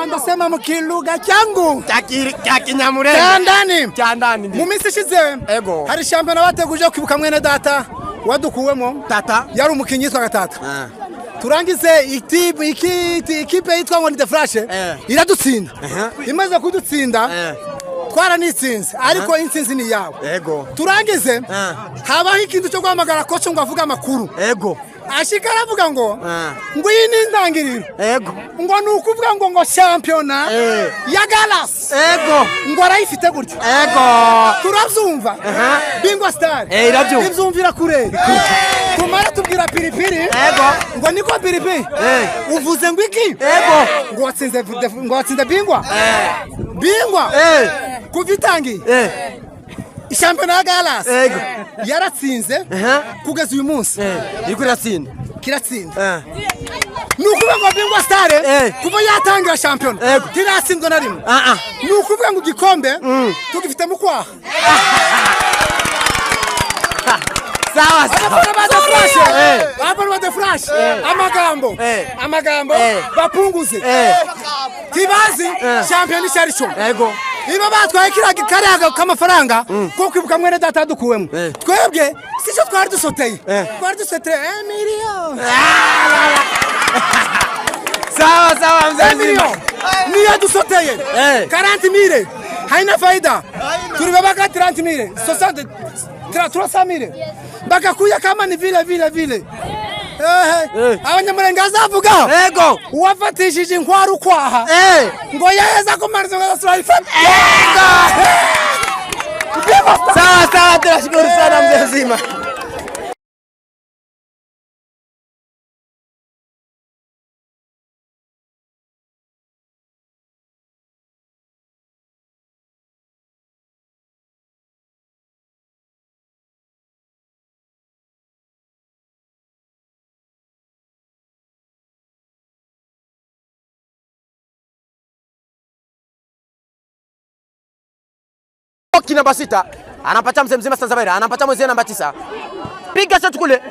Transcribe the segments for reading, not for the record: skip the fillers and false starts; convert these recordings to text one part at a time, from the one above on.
Ndasema mkiluga changu cha Kinyamurenge cyandani mu minsi ishize hari shampiyona bateguje kwibuka mwene data wadukuwemo tata yari umukinyi yitwa Gatata. Turangize ikipe yitwa ngo ni The Flash iradutsinda. Imaze kudutsinda twara nitsinze ariko intsinzi ni yawe. Turangize habaho ikintu cyo guhamagara coach ngo avuga amakuru. Ashikara avuga ngo iyi ni indangiriro ngo nukuvuga ngo shampiyona ya Galas ngo arayifite gutyo turabyumva Bingwa Star ibyumvira kure kumara tubwira piripiri ngo niko piripiri uvuze ngo iki ngo watsinze Bingwa kuvitangi shampiyona ya Galas yaratsinze kugeza uyu munsi kiratsinda nukuvuga ngo Bingwa Star kuva yatangira shampiyona kiratsindwa na rimwe nukuvuga ngo igikombe tugifite mu kwaha sawa The Flash amagambo bapunguze tibazi shampiyona ishari cyo iba batwaye kariya k'amafaranga ko kwibuka mwene data dukuwemo twebwe sicyo twari dusoteye miliyoni sawa mzee niyo dusoteye 40,000 haina faida turi babaka 30,000 300,000 bakakuya kama ni vile abanyamurenge azavuga uwafatishije inkwaro kwaha ngo yaheza kumariza ngo asuraifata sawa tunashukuru sana mzee mzima. Namba 6 anampatia mzee mzima Sanzabera, anampatia mzee namba 9. Piga shot kule.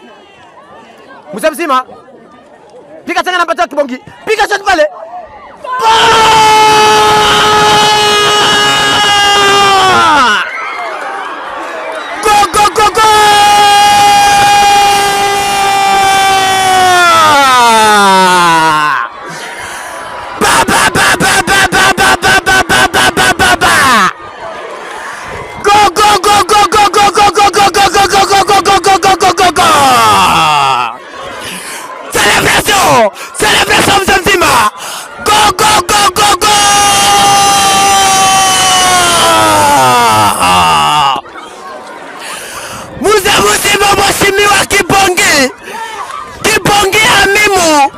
Mzee mzima. Piga tena namba 3 Kibongi. Piga shot pale. Go. Célébration mzee mzima. Go. Mzee mzima mheshimiwa Kibongi Amimu.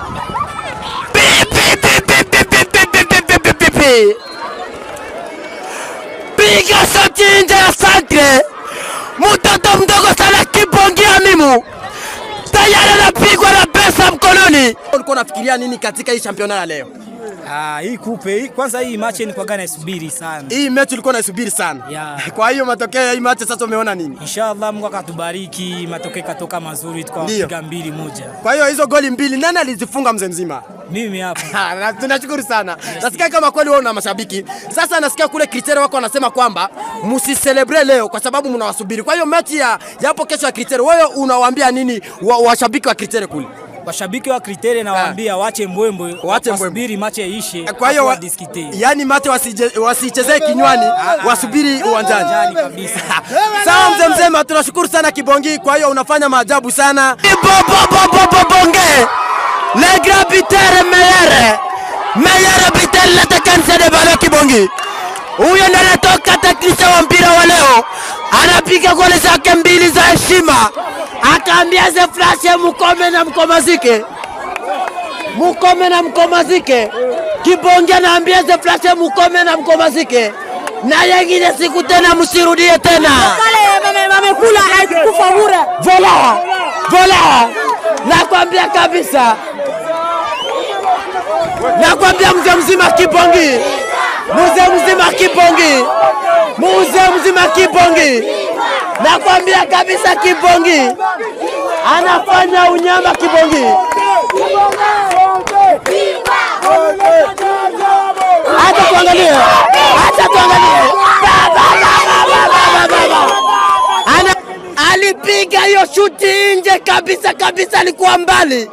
Piga shoti nje ya santre. Mtoto mdogo sana Kibongi Amimu. Tayari anapigwa na pesa mkononi. Ulikuwa unafikiria nini katika hii championnat ya leo? Hii kupe kwanza hii match ni kwa gani nasubiri sana. Hii match ulikuwa unasubiri sana. Kwa hiyo matokeo ya hii match sasa umeona nini? Inshallah Mungu akatubariki, matokeo katoka mazuri tukapiga 2-1. Kwa hiyo hizo goli 2 nani alizifunga mzee mzima? Mimi hapa. Tunashukuru sana. Nasikia kama kweli wewe una mashabiki. Sasa nasikia kule Kritere wako wanasema kwamba msicelebrate leo kwa sababu mnawasubiri. Kwa hiyo mechi ya hapo kesho ya Kritere, wewe unawaambia nini washabiki wa Kritere kule? Washabiki wa Kritere nawaambia waache mbwembwe, wasubiri match iishe. Kwa hiyo yani match wasichezee kinywani, wasubiri uwanjani kabisa. Sawa mzee mzima, tunashukuru sana Kibongi. Kwa hiyo unafanya maajabu sana. Bonge le grand buteur meilleur buteur l'attaquant de ballon Kibongi. Huyo ndiye anatoka taklisha wa mpira wa leo. Anapiga goli zake 2 za heshima. Akaambia The Flash mukome na mkomazike. Kibongi anaambia The Flash mukome na mkomazike. Na yengine siku tena msirudie tena. Wamekula haikufa bure. Vola. Nakwambia kabisa. Nakwambia mzee mzima Kibongi. Nakwambia kabisa Kibongi anafanya unyama Kibongi. tuangalie. Acha tuangalie. Alipiga hiyo shuti nje kabisa kabisa, alikuwa mbali.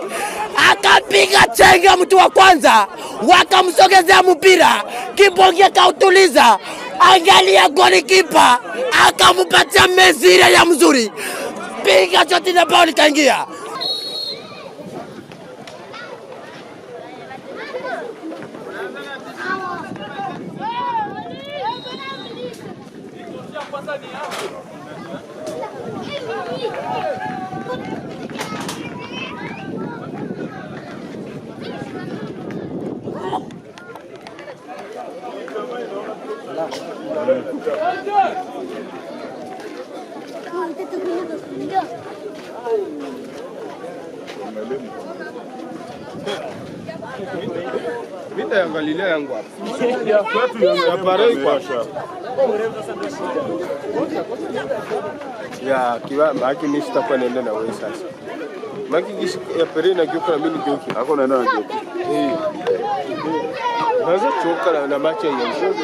Akapiga chenga mtu wa kwanza, wakamsogezea mpira, Kibongi akautuliza. Angalia golikipa akampatia mesira ya mzuri, piga shoti na bao likaingia. Vita ya Galilea yangu hapa. Ya Parei kwa shamba. Ya kiwa maki mimi sitakuwa naenda na wewe sasa. Maki ya Parei na geuka na mimi geuki. Hako na nani geuki? Naweza choka na macho ya Yesu.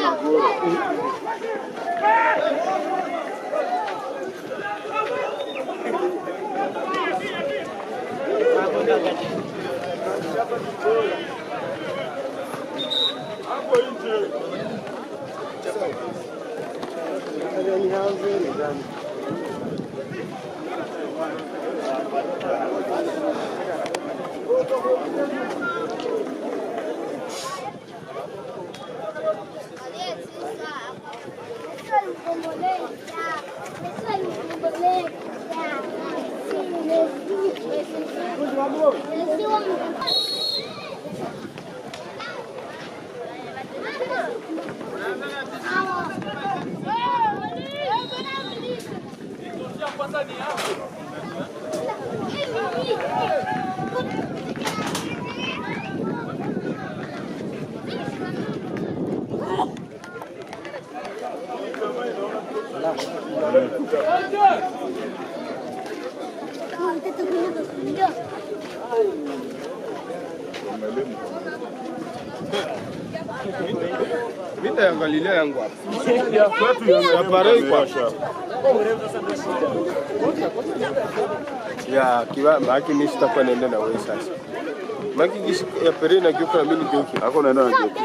Vita ya Galilea yangu hapa. Ya Parei kwa shamba. Ya kiwa maki mimi sitakuwa naenda na wewe sasa. Maki ya Parei na geuka na mimi geuki. Hako na nani geuki?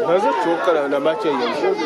Naweza choka na macho ya Yesu.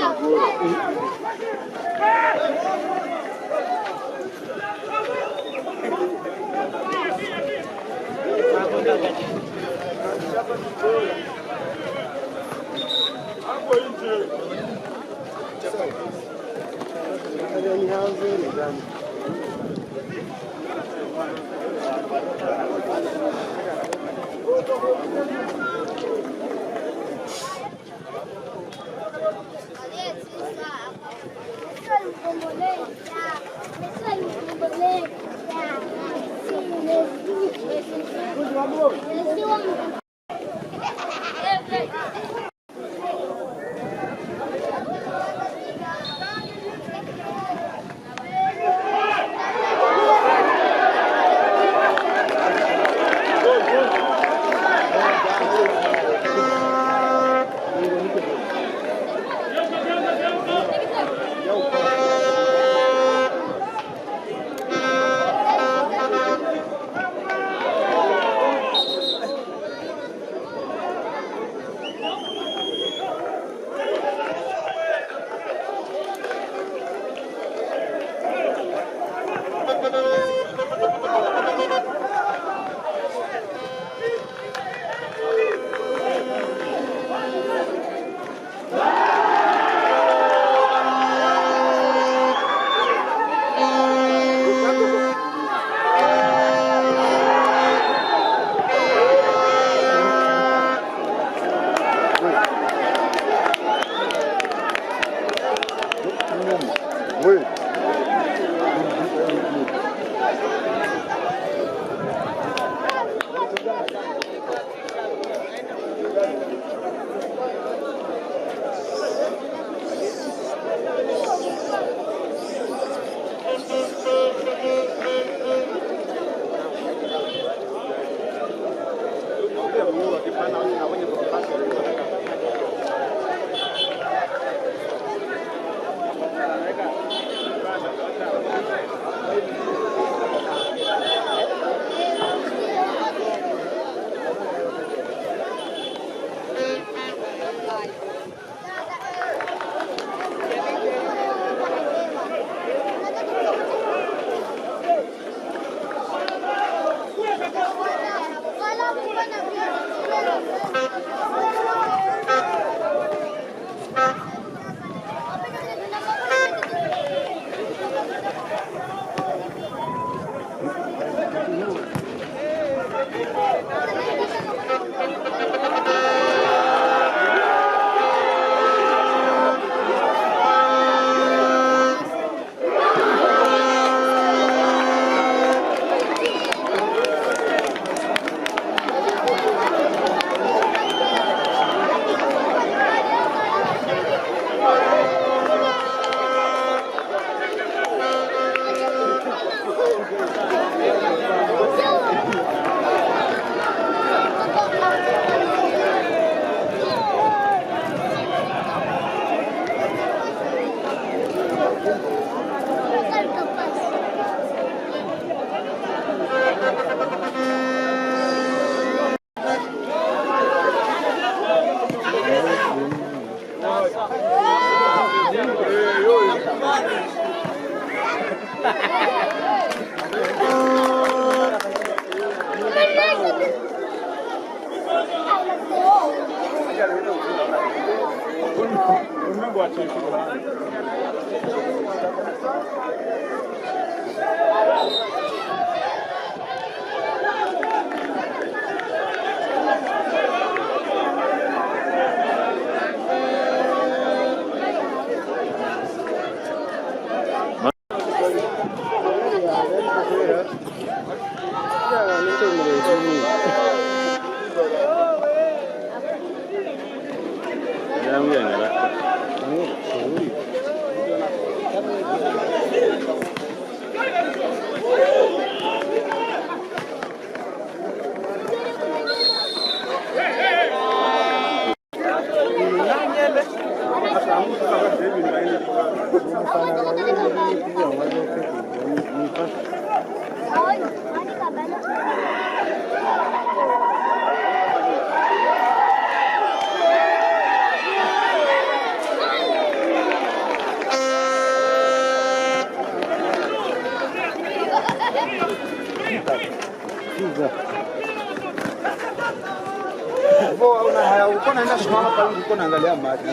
Uko naenda kusimama pale, uko naangalia maji.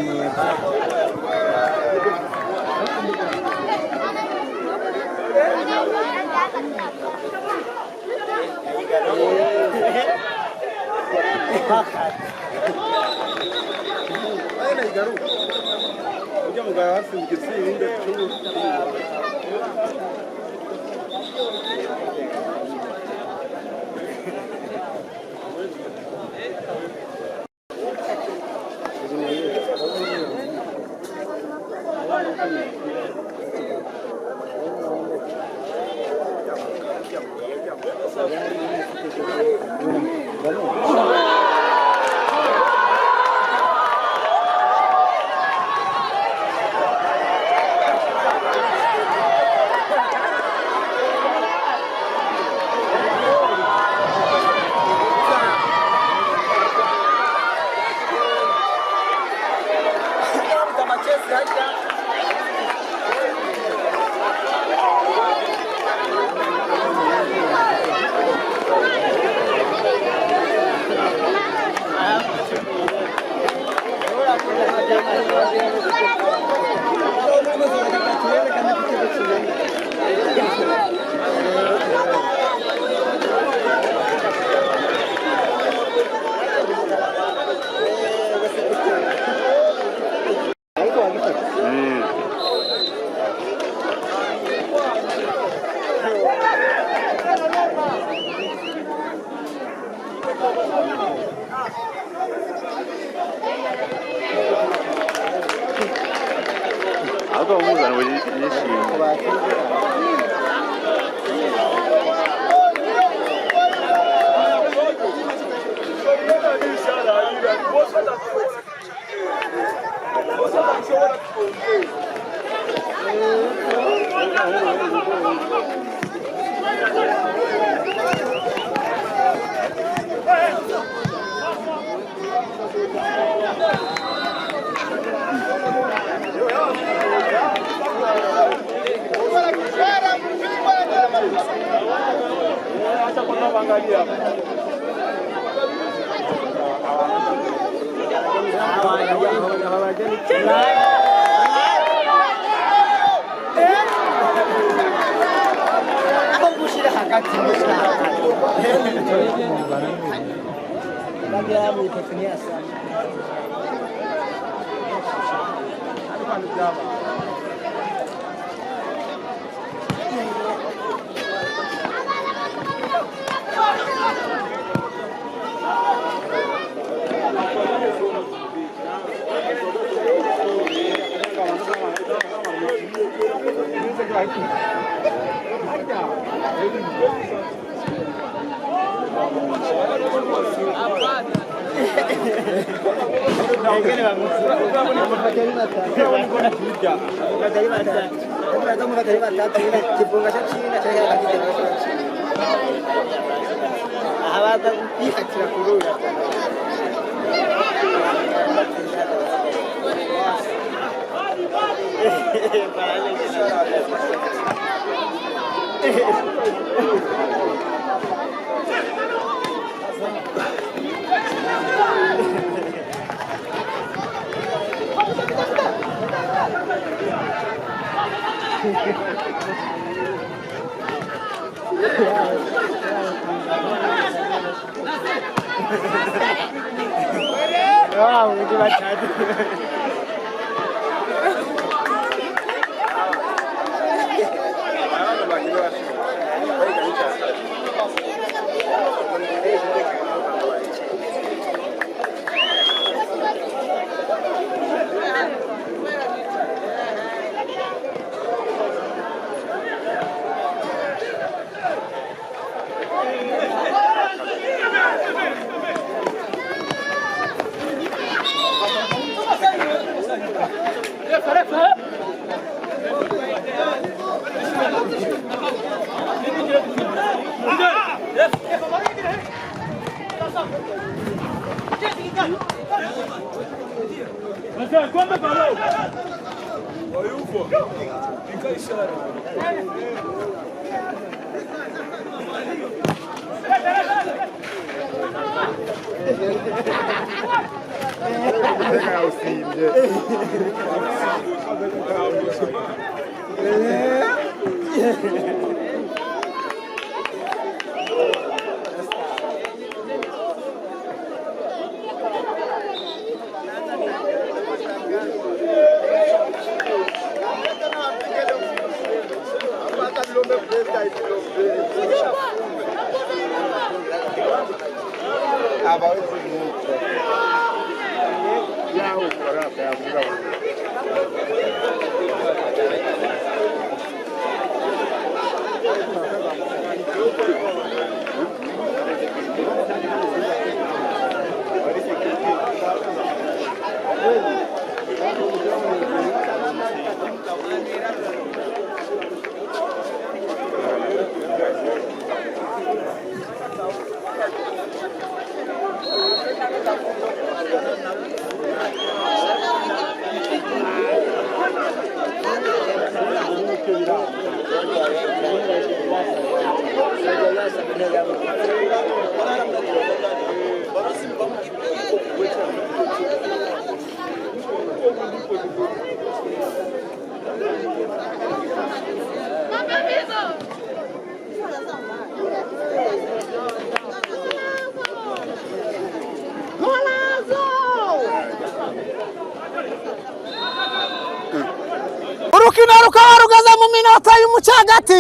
urukino rukaba rugeze mu minota y'umucagati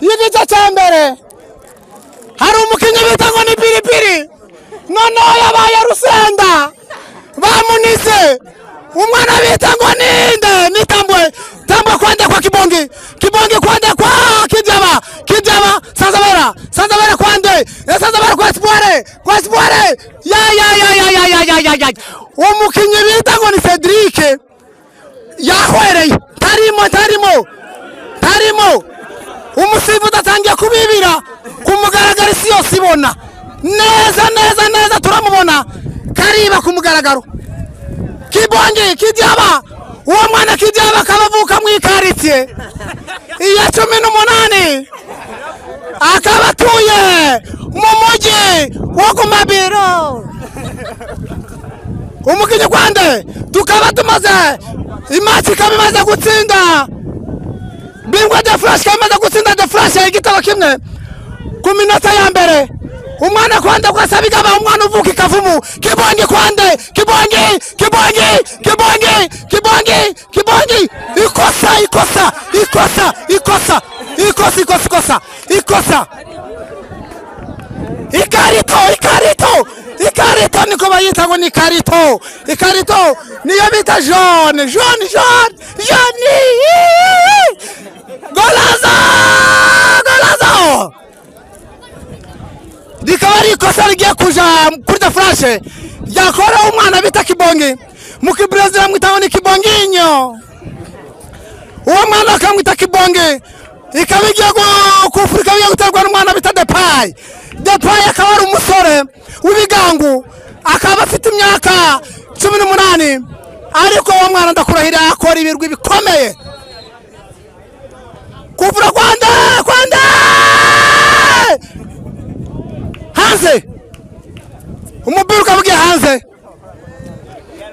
y'igice cya mbere. Hari umukinnyi bita ngo ni Piripiri, noneho yabaye Rusenda bamunize. Umwana bita ngo ninde ni Tambwe kwende kwa Kibongi kwende kwa Kijaba Sanzabera kwende Sanzabera kwa Espoire ya umukinnyi bita ngo ni Cedric yahwereye tarimo umusifu udatangiye kubibira kumugaragara isi yose ibona neza turamubona kariba kumugaragaro. Kibongi Kijaba, uwo mwana Kijaba akabavuka mu ikaritie iya 18 akabatuye mu mujyi wo ku Mabiro. Umukinnyi kwande tukaba tumaze imaci kamimaze gutsinda Bingwa de Flash kamaze gutsinda de Flash igitabo kimwe ku minota ya mbere. Umwana kwande kwasabiga ba umwana uvuka ikavumu. Kibongi kwande Kibongi ikosa ikarito niko bayita ngo ni ikarito niyo bita jaune golazo rikaba ari ikosa rigiye kuja kuri de Flash yakora umwana bita Kibongi mu Kibrezil mwita ni Kibonginyo. Uwo mwana akamwita Kibongi ikabigiye kufurika bigiye guterwa n'umwana bita Depay akaba ari umusore w'ibigangu akaba afite imyaka 18 ariko uwo mwana ndakurahira akora ibirwi bikomeye. Kuvura kwande hanze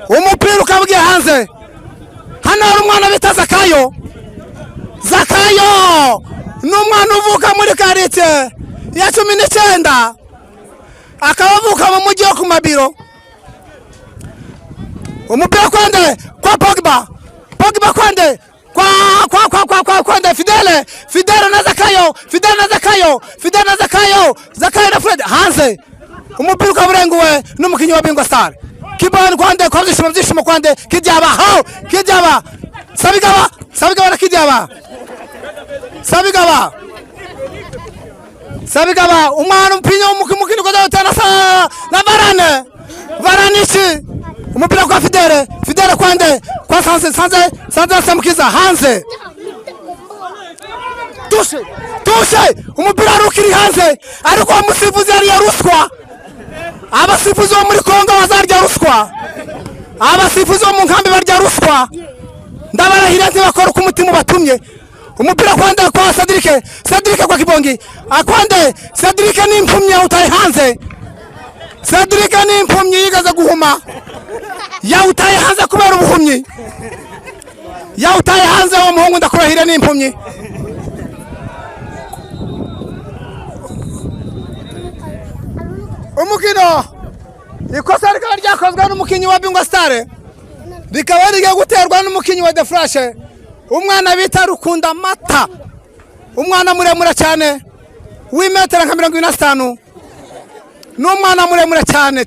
umupira ukabugiye hanze hano hari umwana bita Zakayo n'umwana uvuka muri quartier ya 19 akaba avuka mu mujyi wo ku Mabiro umupira kwande kwa Pogba kwande kwande Fidele na Zakayo na Fred hanze umupira ukaburenguwe n'umukinyi wa Bingwa Star Kibani kwande kwa byishimo kwande Kidyaba Sabigaba na Sabigaba umwana umpinya umukino kwa dawutana na Varanishi umupira kwa Fidele kwande kwa Sanze Samukiza hanze tushe umupira rukiri hanze ariko umusifuzi yari yaruswa abasifuzi bo muri Kongo bazarya ruswa abasifuzi bo mu nkambi barya ruswa ndabarahira bakora ku mutima batumye umupira kwande kwa Cedric kwa Kibongi akwande Cedric ni impumye utaye hanze Cedric ni impumye yigaza guhuma utaye hanze kubera ubuhumyi utaye hanze wo muhungu ndakurahira ni impumye umukino ikosa rikaba ryakozwe n'umukinyi wa Bingwa Star rikaba rigiye guterwa n'umukinyi wa The Flash umwana bita Rukunda Mata umwana muremure cyane w'imetero nka 25 n'umwana muremure cyane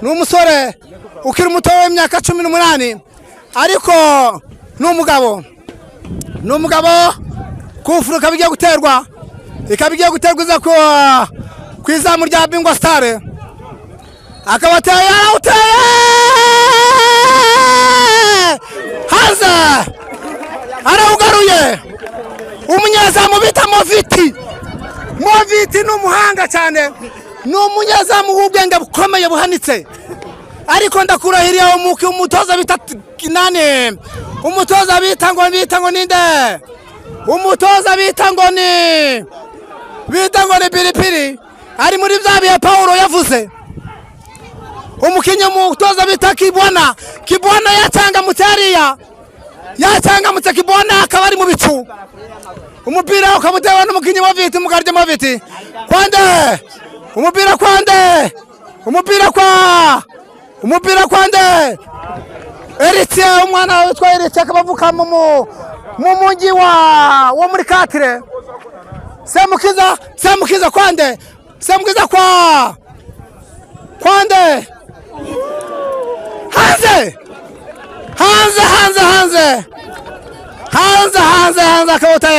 n'umusore ukiri muto w'imyaka 18 ariko n'umugabo kufuruka bigiye guterwa ikabigiye guterwa ku izamu rya Bingwa Star akabateye hanze arawugaruye umunyezamu bita Moviti n'umuhanga cyane n'umunyezamu w'ubwenge bukomeye buhanitse ariko ndakurahiriye umutoza bita nane umutoza bita ngo ninde umutoza bita ngo ni Pilipili ari muri bya bihe Paulo yavuze umukinyi umutoza bita Kibwana yacangamutse Kibwana akaba ari mu bicu umupira ukabutewe n'umukinyi wa Viti mugarje Moviti kwande umupira kwande Eritie umwana witwa Eritie akabavuka mu mujyi wo muri Katire Semukiza kwande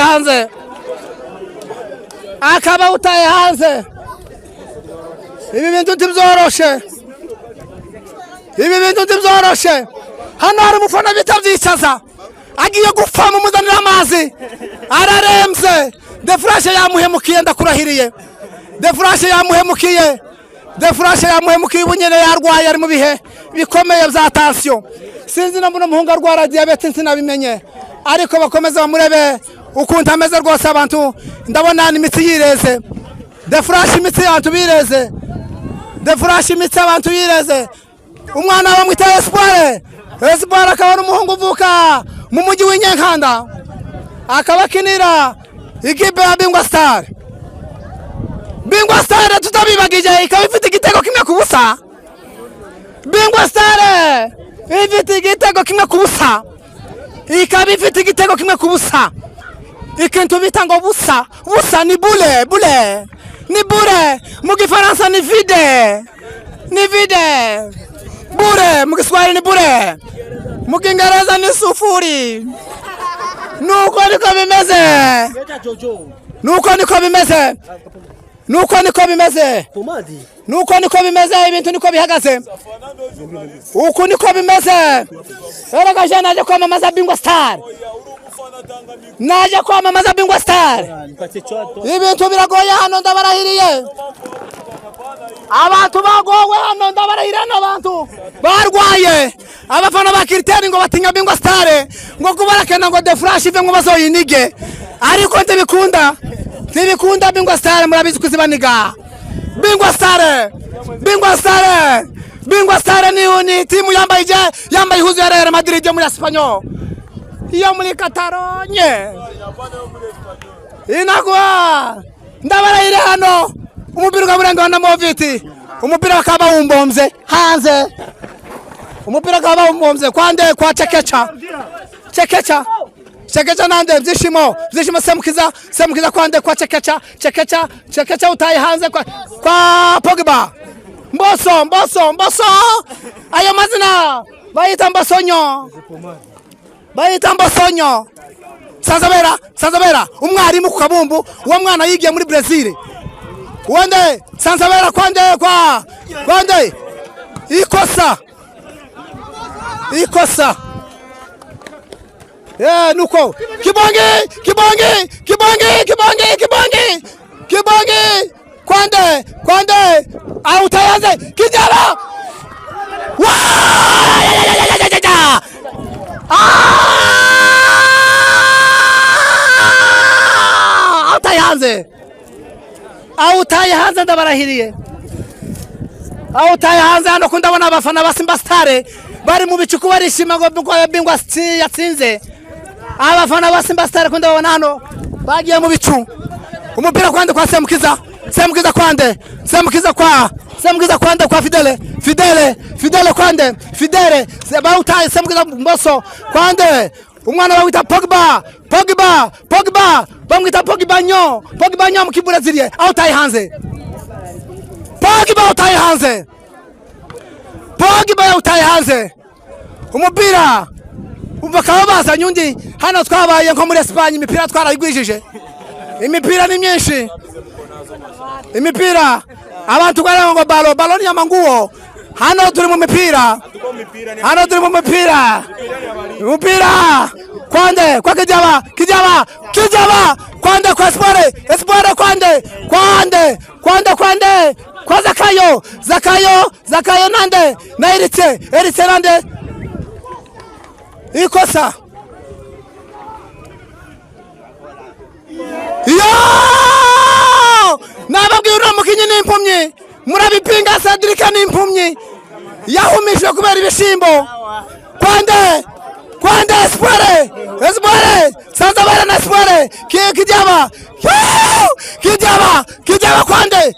hanze akaba utaye hanze ibi bintu ntibyoroshe hano hari umufana bitabyicaza agiye gupfa mu muzanira amazi araremze The Flash yamuhemukiye ndakurahiriye The Flash yamuhemukiye ubunyene yarwaye ari mu bihe bikomeye bya tension sinzi nambona muhunga arwara diabete sinabimenye ariko bakomeza bamurebe ukuntu ameze rwose abantu ndabona imitsi yireze The Flash imitsi abantu bireze umwana wa mwita Espoir akaba n'umuhungu uvuka mu mujyi w'Inyankanda akaba kinira ikipe ya Bingwa Star tutabibagije ikaba ifite igitego kimwe ku busa Bingwa Star ifite igitego kimwe ku busa ikintu bita ngo busa ni bule mu Gifaransa ni vide bure mu Kiswahili ni bure mu Kiingereza ni sufuri nuko niko bimeze ibintu niko bihagaze uko niko bimeze eragaje naje kwamamaza Bingwa Star ibintu biragoye hano ndabarahiriye abantu bagowe hano ndabarahiriye n'abantu barwaye abafana ba Kiriteri ngo batinya Bingwa Star ngo kubarakena ngo The Flash ive ngo bazoyinige ariko ntibikunda Bingwa Star murabizi kuzibaniga Bingwa Star ni timu yambaye ihuzu ya Real Madrid yo muri Espanyol iyo muri Catalogne inagwa ndabarahiriye hano umupira ukaburengwa na Moviti umupira bakaba bawumbomze hanze, umupira bakaba bawumbomze kwande kwa Chekecha nande Byishimo Semukiza kwande kwa Chekecha utaye hanze kwa Pogba. Mboso ayo mazina bayita Mbosonyo. Sanzabera umwarimu ku Kabumbu uwo mwana yigiye muri Brazil. Wande Sanzabera kwande ikosa nuko Kibongi kwande autayanze kijana autayanze ndabarahiriye autayanze hano kundabona abafana ba Simba Star bari mu bicuku barishima ngo bingwa yatsinze. Abafana ba Simba Star kundabona hano bagiye mu bicu. Umupira kwande kwa Semukiza kwande kwa Fidele kwande Sebautaye Semukiza Mboso kwande umwana bawita Pogba bamwita Pogba nyo mukiburazirie autaye hanze. Pogba utaye hanze umupira bakaba bazanye undi hano twabaye nko muri Espagne imipira twarayigwijije. Imipira ni myinshi, imipira abantu kwara ngo balo ni amanguo. Hano turi mu mipira umupira kwande kwa kijaba kwande kwa Espoir kwande kwa Zakayo nande na Eritse nande ikosa nababwira umukinyi n'impumyi murabipinga Sadrika n'impumyi yahumishwe kubera ibishimbo kwande Espoir Sanzabera na Espoir kijaba kwande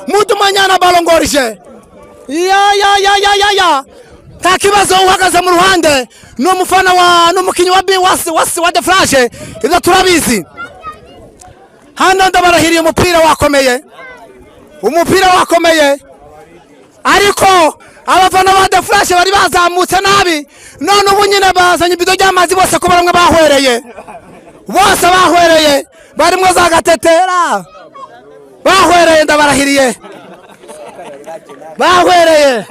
mutu manyana balongorishe takibazo uhagaze mu ruhande n'umufana n'umukinyi wa The Flash ibyo turabizi. Hano ndabarahiriye umupira wakomeye ariko abafana ba The Flash bari bazamutse nabi none ubu nyine bazanye ibido by'amazi bose ko baramwe bahwereye barimwe za gatetera bahwereye ndabarahiriye bahwereye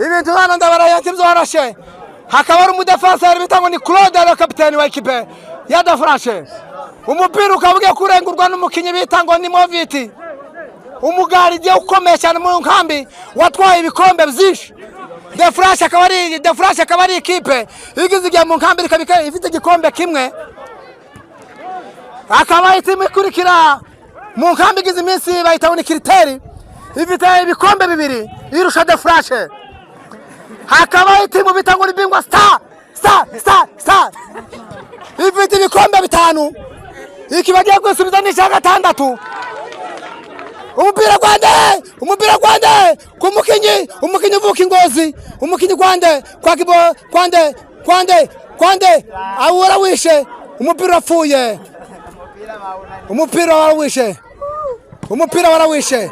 ibintu hano ndabarahiriye tibyoroshe. Hakaba ari umudefenseur bitango ni Claude le capitaine wa equipe ya The Flash. Umupira ukabuge kurengurwa n'umukinyi bitango ni Moviti umugari je ukomeye cyane mu nkambi watwaye ibikombe byinshi. The Flash akaba ari equipe igize mu nkambi ikabika ifite igikombe kimwe akaba itimu ikurikira mu nkambi igize iminsi bayitaho ni Kiriteri ifite ibikombe bibiri irusha The Flash. Hakaba itimu bitango ni Bingwa Star ifite ibikombe bitanu ikibagiye gusubiza n'icya gatandatu. Umupira kwande umukinyi uvuka Ingozi umukinyi kwande kwa Kibo kwande awura wishe umupira wapfuye umupira warawishe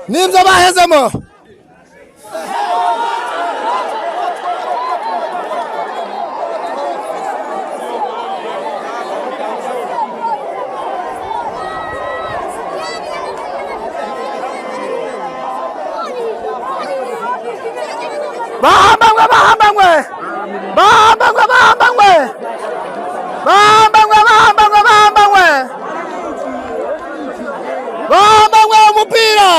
nibyo bahezemo. Bahambangwe umupira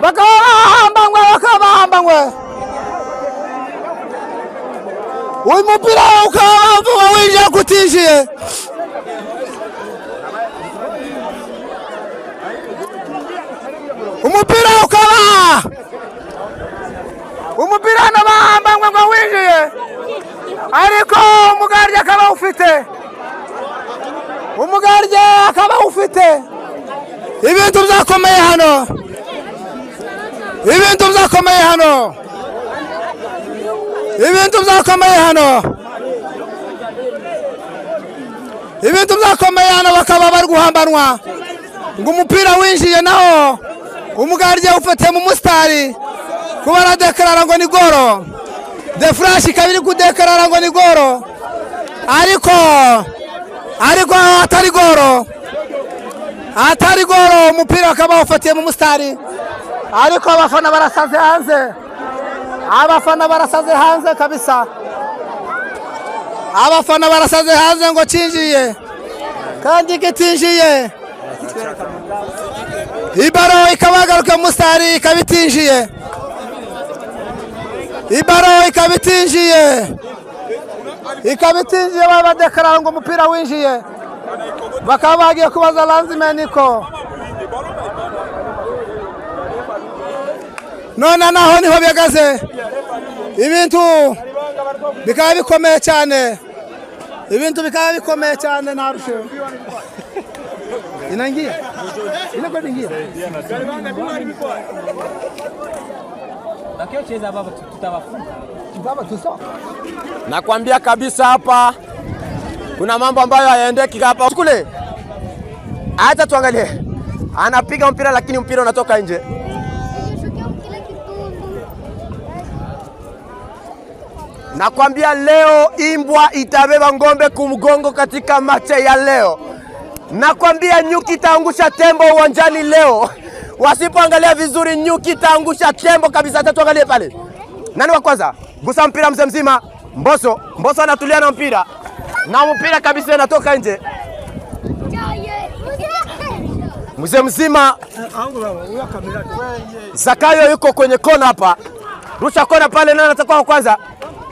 bakaba bahambangwe uyu mupira ukaba winjira kutishiye umupira ukaba umupira n'abahamba ngo winjiye ariko umugarye akaba ufite ibintu byakomeye hano bakaba bari guhambanwa ngo umupira winjiye naho umugarye ufite mu mustari kuba aradekarara ngo ni goro The Flash kabiri kudekarara ngo ni goro ariko atari goro umupira akaba ufatiye mu mustari ariko abafana barasaze hanze kabisa ngo cinjiye kandi kitinjiye ibaro ikabagaruka mustari ikabitinjiye babadekarara ngo umupira winjiye bakaba bagiye kubaza lanzimeni ko none naho niho bihagaze ibintu bikaba bikomeye cyane narushe inangia nakwambia kabisa hapa kuna mambo ambayo hayaendeki hapa kule. Acha tuangalie. Anapiga mpira lakini mpira unatoka nje. Nakwambia leo Imbwa itabeba ngombe kumgongo katika mache ya leo. Nakwambia nyuki itaangusha tembo uwanjani leo. Wasipoangalia vizuri nyuki itaangusha tembo kabisa. Acha tuangalie pale. Nani wa kwanza? Gusa mpira mzima. Mbosso anatulia na mpira. Na mpira kabisa unatoka nje. Mzima Zakayo yuko kwenye kona hapa. Rusha kona pale na anatakuwa wa kwanza.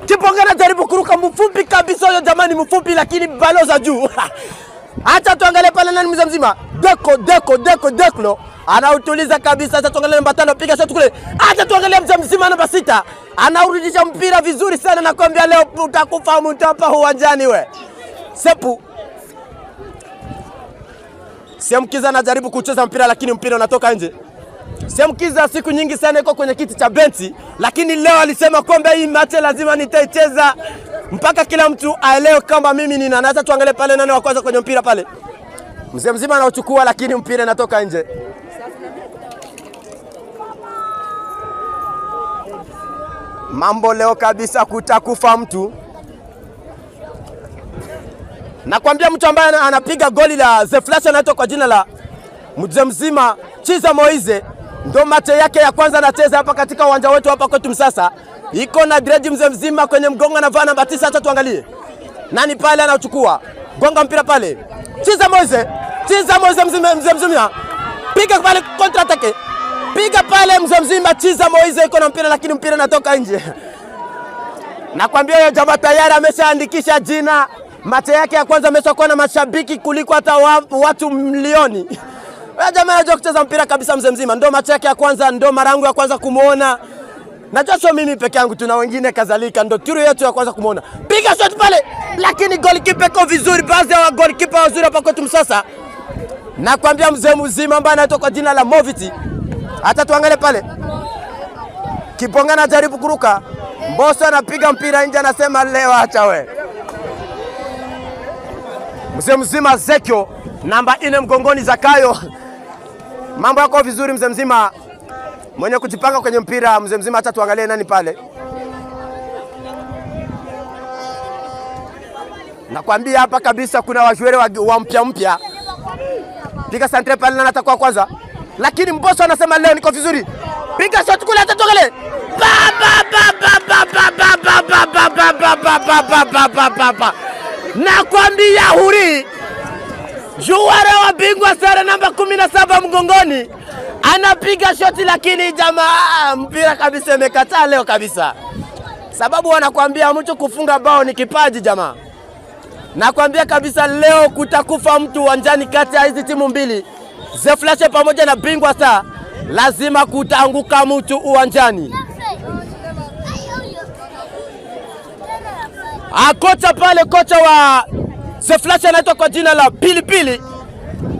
Kiponga anajaribu kuruka mfupi kabisa huyo jamani mfupi lakini balo za juu. Acha tuangalie pale nani mzima. Deklo. Anautuliza kabisa. Acha tuangalie namba 5 piga shot kule. Acha tuangalie mzima namba 6. Anaurudisha mpira vizuri sana na kwambia leo utakufa mtu hapa uwanjani we. Sepu Siamkiza anajaribu kucheza mpira lakini mpira unatoka nje. Siamkiza siku nyingi sana yuko kwenye kiti cha benchi lakini leo alisema kwamba hii mechi lazima nitaicheza mpaka kila mtu aelewe kama mimi nina. Na hata tuangalie pale nani wa kwanza kwenye mpira pale. Mzima anauchukua lakini mpira unatoka nje. Mambo leo kabisa kutakufa mtu. Nakwambia mtu ambaye anapiga goli la The Flash anaitwa kwa jina la Mzima Chiza Moize. Ndo mate yake ya kwanza anacheza hapa katika uwanja wetu hapa kwetu Msasa. Iko na dread Mzima kwenye mgongo anavaa namba 9. Acha tuangalie. Nani pale anachukua? Gonga mpira pale. Chiza Moize Mzima. Piga pale kontra atake. Piga pale Mzima Chiza Moize iko na mpira lakini mpira unatoka nje. Nakwambia yeye jamaa tayari ameshaandikisha jina. Mate yake ya kwanza ameshakuwa na mashabiki kuliko hata watu milioni. Wewe jamaa anajua kucheza mpira kabisa Mzima. Ndio mate yake ya kwanza, ndio marangu ya kwanza kumuona. Najua sio mimi peke yangu tuna wengine kadhalika. Ndio turu yetu ya kwanza kumuona. Piga shot pale lakini goalkeeper iko vizuri. Baadhi ya goalkeeper wazuri hapa kwetu Msasa. Nakwambia Mzima ambaye anaitwa kwa jina la Moviti. Hata tuangalie pale. Kiponga anajaribu kuruka. Mbosso anapiga mpira nje anasema leo acha we. Mzima Zekio namba 4 mgongoni Zakayo. Mambo yako vizuri Mzima. Mwenye kujipanga kwenye mpira Mzima. Acha tuangalie nani pale. Nakwambia hapa kabisa kuna wajuere wa mpya. Piga santre pale na atakuwa kwanza. Lakini Mbosso anasema leo niko vizuri. Piga shot kule acha tuangalie. Nakwambia huri juara wa bingwa sare namba 17 mgongoni anapiga shoti lakini jamaa mpira kabisa imekataa leo kabisa. Sababu wanakuambia mtu kufunga bao ni kipaji jamaa. Nakwambia kabisa leo kutakufa mtu uwanjani kati ya hizi timu mbili. The Flash pamoja na Bingwa Star. lazima kutaanguka mtu uwanjani. Kocha pale, kocha wa The Flash anaitwa kwa jina la Pilipili.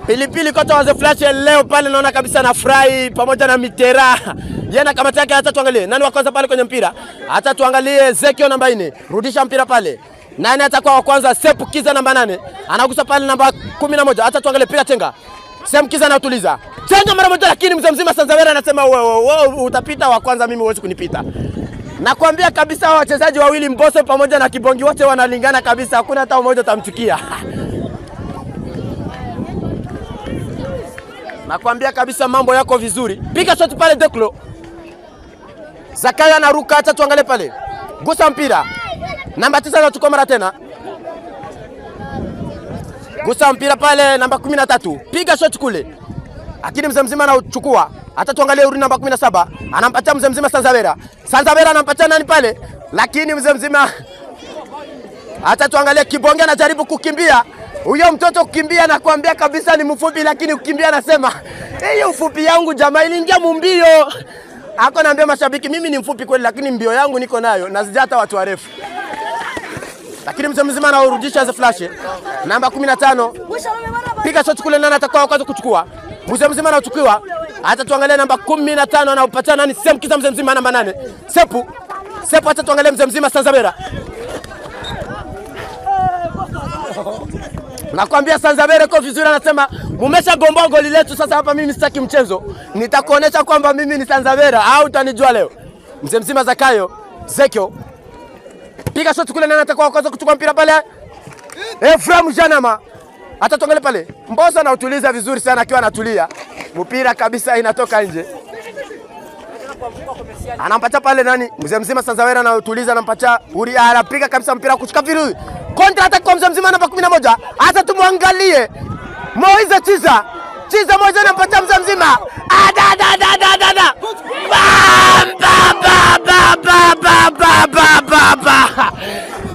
Pilipili, kocha wa The Flash leo pale naona kabisa anafurahi pamoja na Mitera. Yana kamati yake, hata tuangalie nani wa kwanza pale kwenye mpira. Hata tuangalie Zekio namba 4. Rudisha mpira pale. Nani atakuwa wa kwanza? Sepu Kiza namba 8. Anagusa pale namba 11. Hata tuangalie piga chenga. Sepu Kiza anatuliza. Chenga mara moja, lakini mzee mzima Sanzawera anasema wewe utapita wa kwanza, mimi huwezi kunipita. Nakwambia kabisa wachezaji wawili Mbosso pamoja na Kibongi wote wanalingana kabisa, hakuna hata mmoja utamchukia. Nakwambia kabisa mambo yako vizuri. Piga shot pale Deklo. Zakaya anaruka, acha tuangalie pale. Gusa mpira. Namba 9 anachukua mara tena. Gusa mpira pale namba 13. Piga shot kule. Lakini mzee mzima anachukua. Hata tuangalie uri namba 17. Anampatia mzee mzima Sanzawera. Sanzawera anampatia nani pale? Lakini mzee mzima. Hata tuangalie Kibonge anajaribu kukimbia. Huyo mtoto kukimbia nakwambia kabisa ni mfupi, lakini kukimbia anasema, "Hiyo ufupi yangu jamaa iliingia mbio." Hako naambia mashabiki mimi ni mfupi kweli, lakini mbio yangu niko nayo na sijata watu warefu. Lakini mzee mzima anaurudisha The Flash. Namba 15. Piga shot kule, nani atakuwa kwanza kuchukua? Mzee mzima anachukua. Hata tuangalie namba 15 anaupata nani? Sepu Kiza mzee mzima namba 8. Sepu. Hata tuangalie mzee mzima Sanzawera. Nakwambia Sanzawera kwa vizuri, anasema mumesha gomba goli letu, sasa hapa mimi sitaki mchezo. Nitakuonesha kwamba mimi ni Sanzawera au utanijua leo. Mzee mzima Zakayo, Zekio. Piga shot kule, nani atakuwa kwanza kuchukua mpira pale? Efraim Janama. Hata tuangalie pale. Mbosso anautuliza vizuri sana akiwa anatulia. Mpira kabisa inatoka nje. Anampatia pale nani? Mzee mzima Sanzawera anautuliza, anampatia Uri, anapiga kabisa mpira kuchukua vizuri. Kontra attack kwa mzee mzima namba 11. Hata tumwangalie. Moize Chiza Moize anampatia mzee mzima.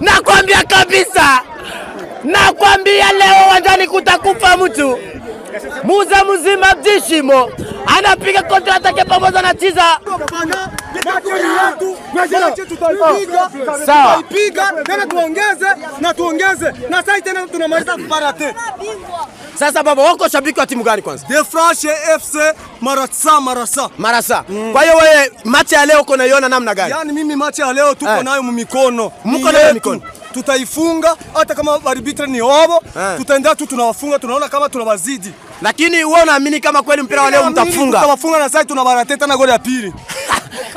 Nakwambia kabisa. Nakwambia leo uwanjani kutakufa mtu. Muza mzima Dishimo anapiga kontra attack pamoja na Chiza. Sawa. Piga tena tuongeze na sasa tena tunamaliza kuparate. Sasa baba wako shabiki wa timu gani kwanza? The Flash FC Marasa. Kwa hiyo wewe machi ya leo uko naiona namna gani? Yaani mimi machi ya leo tuko nayo mumikono. Mko nayo mikono. Tutaifunga hata kama arbitra ni wao, tutaenda tu tunawafunga, tunaona kama tunawazidi. Lakini wewe unaamini kama kweli mpira wa leo mtafunga? Tutawafunga na sasa tunabarate tena goli ya pili.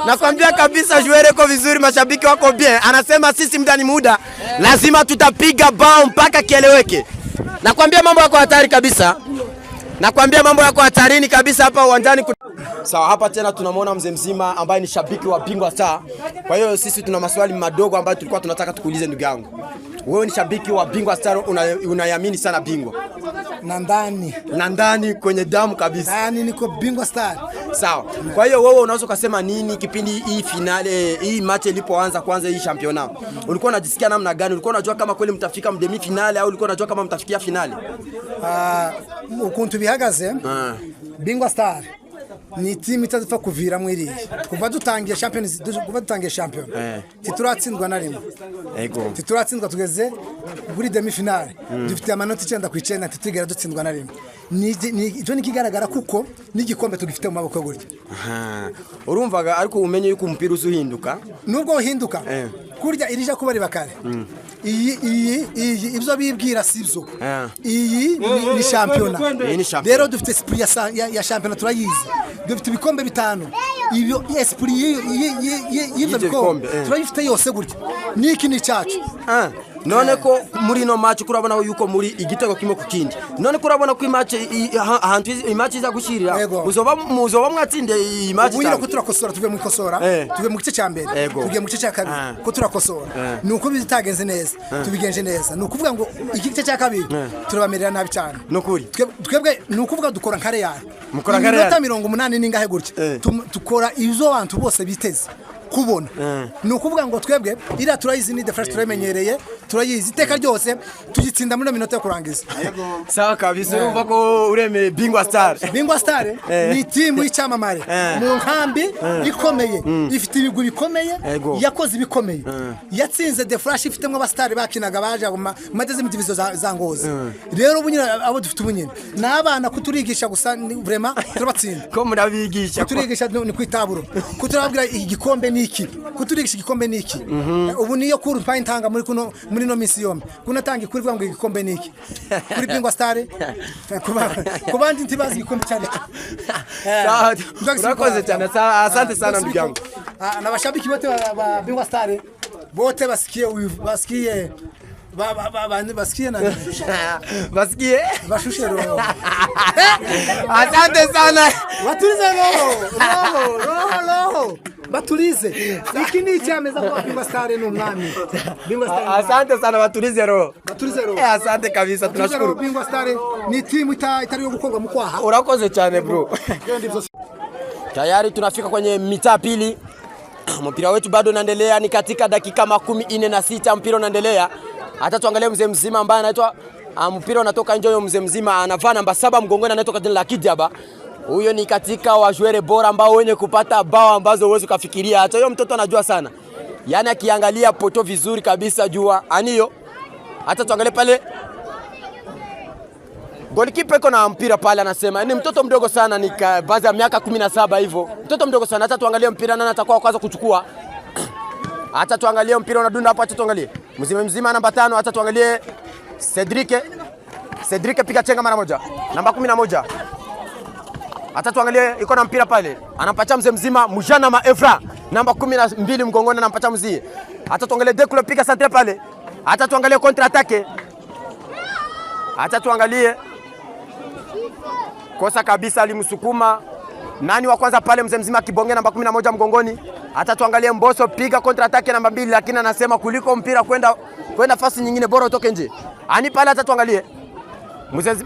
Nakwambia kabisa Joueur iko vizuri, mashabiki wako bien. Anasema sisi mdani muda lazima tutapiga bao mpaka kieleweke. Nakwambia mambo yako hatari kabisa. Nakwambia mambo yako hatarini kabisa hapa uwanjani. Sawa, hapa tena tunamwona mzee mzima ambaye ni shabiki wa Bingwa Star. Kwa hiyo sisi tuna maswali madogo ambayo tulikuwa tunataka tukuulize ndugu yangu. Wewe ni shabiki wa Bingwa Star, unayamini sana Bingwa? Na ndani kwenye damu kabisa. Ndani niko Bingwa Star. Sawa. Kwa hiyo wewe unaweza kusema nini kipindi hii finale, hii match ilipoanza kwanza hii championnat? Ulikuwa unajisikia namna gani? Ulikuwa unajua kama kweli mtafika demi finale au ulikuwa unajua kama mtafikia finale? Ukuntu bihagaze. Bingwa Star ni timu itazifa kuvira mwiri. Kuva dutangiye champion. Tituratsindwa na rimwe. Ego. Tituratsindwa tugeze kuri demi finale. Dufite amanota 9 ku 9 titigera dutsindwa na rimwe. Ijo nikigaragara kuko n'igikombe tugifite mu maboko gutya. Urumvaga ariko umenye yuko umupira uzuhinduka. Nubwo uhinduka. Kurya irija kuba ari bakare. Iyi ibyo bibwira sibyo. Iyi ni championnat. Rero dufite esprit ya championnat turayizi. Dufite ibikombe bitanu. Ibyo esprit y'ibyo bikombe turayifite yose gutya. Niki ni cyacu. None ko muri no match kurabona yuko muri igitego kimwe ku kindi. None kurabona ko match ahantu match iza gushirira. Uzoba mwatsinde iyi match. Ubuye ko turakosora tuve mu ikosora, tuve mu gice cya mbere, tugiye mu gice cya kabiri. Ko turakosora. Nuko bizitagenze neza, tubigenje neza. Nukuvuga ngo igice cya kabiri turabamerera nabi cyane. Nokuri. Twebwe nukuvuga dukora nkare yayo. Mukora nkare yayo. 80 ningahe gutya. Tukora izo abantu bose biteze kubona. Nukuvuga ngo twebwe ira turayizi ni The Flash turamenyereye, turayizi iteka ryose tugitsinda muri minota yo kurangiza. Sawa kabisa urumva ko uremeye Bingwa Star. Bingwa Star ni timu y'icyamamare mu nkambi ikomeye ifite ibigwi bikomeye yakoze ibikomeye yatsinze The Flash ifitemo abastari bakinaga baje madeze mu division za Ngozi. Rero ubunyira abo dufite ubunyine n'abana kuturigisha gusa vraiment turabatsinda ko murabigisha kuturigisha ni kwitaburo kuturabwira igikombe niki kuturigisha igikombe niki ubu niyo kuri ntanga muri no misi yombi kunatanga kuri ngo igikombe niki kuri Bingwa Star kubandi ntibazi igikombe cyane. Urakoze cyane asante sana ndugu yangu. Na bashabiki wote wa Bingwa Star wote basikie basikie na basikie bashushero. Asante sana. Batulize roho batulize iki ni cyameza kwa Bingwa Star n'umwami Bingwa Star. Asante sana batulize roho. Asante kabisa tunashukuru. Bingwa Star ni timu itari yo gukorwa mu kwaha. Urakoze cyane bro. Tayari tunafika kwenye mitaa pili. Mpira wetu bado unaendelea, ni katika dakika 46 mpira unaendelea. Hata tuangalie mzee mzima ambaye anaitwa mpira unatoka nje, huyo mzee mzima anavaa namba 7 mgongoni, anaitwa jina la Kidiaba. Huyo ni katika wajuere bora ambao wenye kupata bao ambazo uwezo kufikiria. Hata huyo mtoto anajua sana. Yaani akiangalia poto vizuri kabisa jua aniyo. Hata tuangalie pale golikipa iko na mpira pale, anasema ni mtoto mdogo sana, ni baadhi ya miaka 17 hivyo. Mtoto mdogo sana. Hata tuangalie mpira nani atakuwa kwanza kuchukua. Hata tuangalie mpira unadunda hapo, hata tuangalie mzima namba 5. Hata tuangalie Cedric piga chenga mara moja, namba 11. Hata tuangalie iko na mpira pale, anampatia mzima Mujana Maefra namba 12 mgongoni, anampatia mzee. Hata tuangalie Deklo piga centre pale. Hata tuangalie contre attaque. Hata tuangalie kosa kabisa alimsukuma nani wa kwanza pale, mzima Kibonge namba 11 mgongoni. Hata tuangalie Mboso piga contre attaque namba 2, lakini anasema kuliko mpira kwenda fasi nyingine bora utoke nje. Ani pale hata tuangalie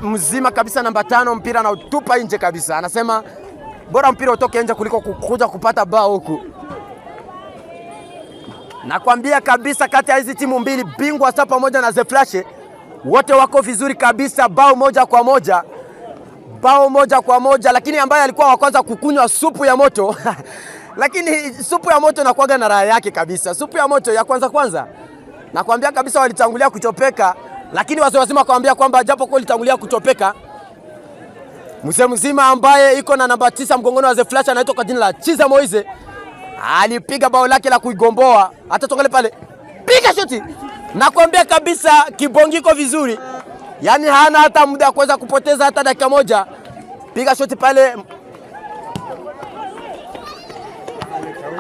mzima kabisa namba 5 mpira na utupa nje kabisa. Anasema bora mpira utoke nje kuliko kuja kupata bao huku. Nakwambia kabisa kati ya hizi timu mbili Bingwa Star pamoja na The Flash wote wako vizuri kabisa, bao moja kwa moja, lakini ambaye alikuwa wa kwanza kukunywa supu ya moto lakini supu ya moto inakuwa na raha yake kabisa. Supu ya moto ya kwanza nakwambia kabisa walitangulia kuchopeka, lakini wazee wazima wakamwambia kwamba japo kwa walitangulia kuchopeka, mzee mzima ambaye iko na namba 9 mgongoni wa The Flash anaitwa kwa jina la Chiza Moize alipiga bao lake la kuigomboa. Hata tongale pale piga shoti, nakwambia kabisa Kibongi iko vizuri, yani hana hata muda kuweza kupoteza hata dakika moja. Piga shoti pale,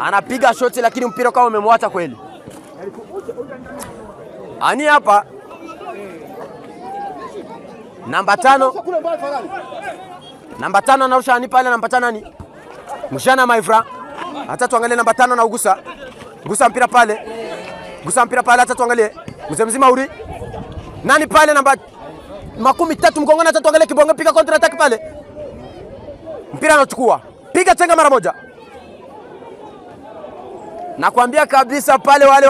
anapiga shoti lakini mpira kama umemwacha kweli. Ani hapa namba 5 anarusha ani pale, namba 5 nani? Mshana Maifra. Hata tuangalie namba 5 na ugusa mpira pale. Hata tuangalie mzee mzima uri nani pale namba 13 mgongoni. Hata tuangalie Kibonge piga counter attack pale, mpira anachukua, piga chenga mara moja. Nakwambia kabisa pale wale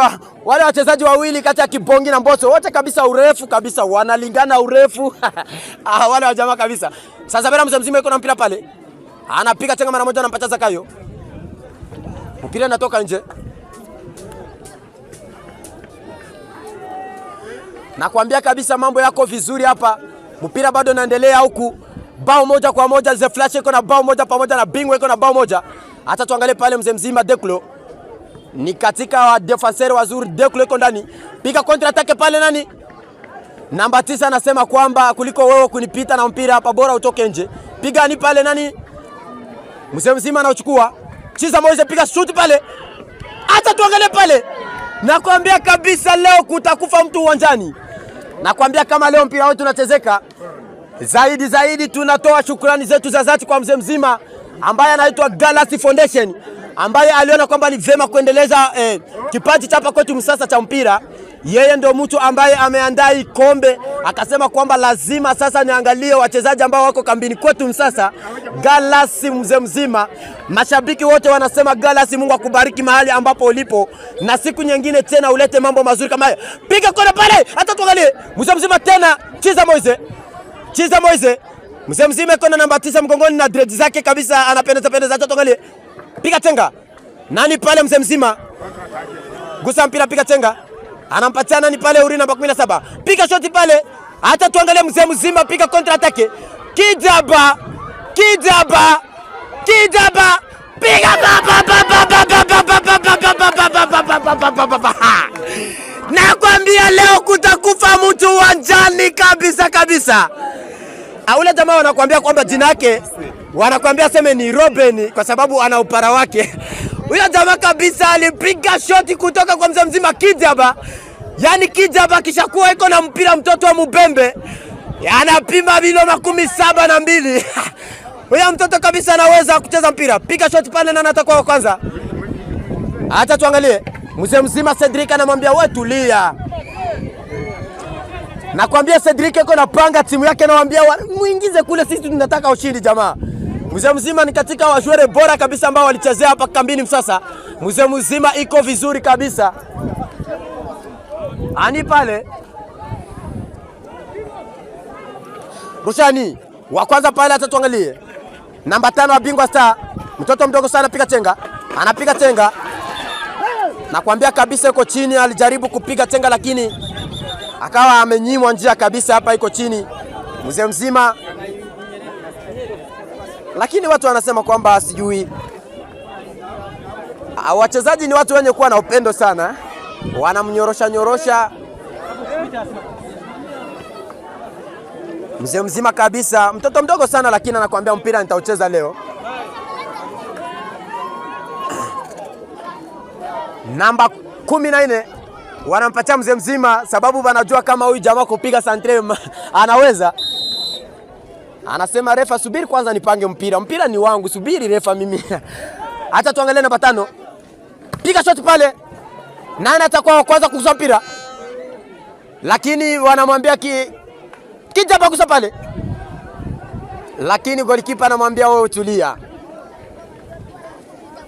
wachezaji wawili kati ya Kibongi na Mboso wote kabisa urefu kabisa, wanalingana urefu wale wa jamaa kabisa. Sasa bila mzee mzima yuko na mpira pale, anapiga chenga mara moja, anampatia Zakayo, mpira unatoka nje. Nakwambia kabisa mambo yako vizuri hapa, mpira bado unaendelea huku, bao moja kwa moja. The Flash iko na bao moja pamoja na Bingwa iko na bao moja. Hata tuangalie pale mzee mzima Deklo ni katika wa defenseur wazuri. Deklo iko ndani, piga counter attack pale, nani namba 9 anasema kwamba kuliko wewe kunipita na mpira hapa bora utoke nje. Piga ni pale, nani mzee mzima anachukua, Chiza Moize piga shoot pale. Hata tuangalie pale, nakwambia kabisa leo kutakufa mtu uwanjani. Nakwambia kama leo mpira wetu unachezeka zaidi, tunatoa shukrani zetu za dhati kwa mzee mzima ambaye anaitwa Galaxy Foundation, ambaye aliona kwamba ni vema kuendeleza kipaji cha hapa kwetu msasa cha mpira. Yeye ndio mtu ambaye ameandaa hii kombe, akasema kwamba lazima sasa niangalie wachezaji ambao wako kambini kwetu sasa. Galasi mzee mzima, mashabiki wote wanasema Galasi, Mungu akubariki mahali ambapo ulipo, na siku nyingine tena ulete mambo mazuri kama haya. Piga kona pale, hata tuangalie mzee mzima tena. Chiza Moise, mzee mzima kona namba 9 mgongoni na dread zake kabisa, anapendeza. Hata tuangalie, piga tenga. Nani pale mzee mzima? Gusa mpira, piga tenga. Anampatia nani pale? Uri namba 17. Piga shoti pale. Hata tuangalie mzee mzima, piga counter attack. Kijaba. Piga nakwambia leo kutakufa mtu uwanjani kabisa. Ule jamaa wanakuambia kwamba jina yake, wanakuambia sema ni Robin kwa sababu ana upara wake. Huyo jamaa kabisa alipiga shoti kutoka kwa mzee mzima Kijaba. Yani Kijaba kishakuwa iko na mpira, mtoto wa Mubembe. Anapima bilo 72. Huyo mtoto kabisa anaweza kucheza mpira. Piga shoti pale na atakuwa wa kwanza. Acha tuangalie. Mzee mzima Cedric anamwambia wewe tulia. Nakwambia Cedric yuko napanga timu yake, anamwambia muingize kule, sisi tunataka ushindi jamaa. Mzee mzima ni katika wajuere bora kabisa ambao walichezea hapa kambini sasa. Mzee mzima iko vizuri kabisa. Ani pale Rushani wa kwanza pale, hata tuangalie. Namba 5 wa Bingwa Star, mtoto mdogo sana, anapiga tenga. Nakwambia kabisa yuko chini, alijaribu kupiga tenga lakini akawa amenyimwa njia kabisa, hapa iko chini mzee mzima. Lakini watu wanasema kwamba sijui, wachezaji ni watu wenye kuwa na upendo sana, wanamnyorosha mzee mzima kabisa, mtoto mdogo sana, lakini anakuambia mpira nitaucheza leo. Namba 14 wanampatia mzee mzima, sababu wanajua kama huyu jamaa kupiga santre anaweza. Anasema refa, subiri kwanza nipange mpira ni wangu, subiri refa mimi. Hata tuangalie namba 5, piga shot pale. Nani atakuwa kwanza kugusa mpira? Lakini wanamwambia Kijaba kugusa pale, lakini golikipa anamwambia wewe tulia.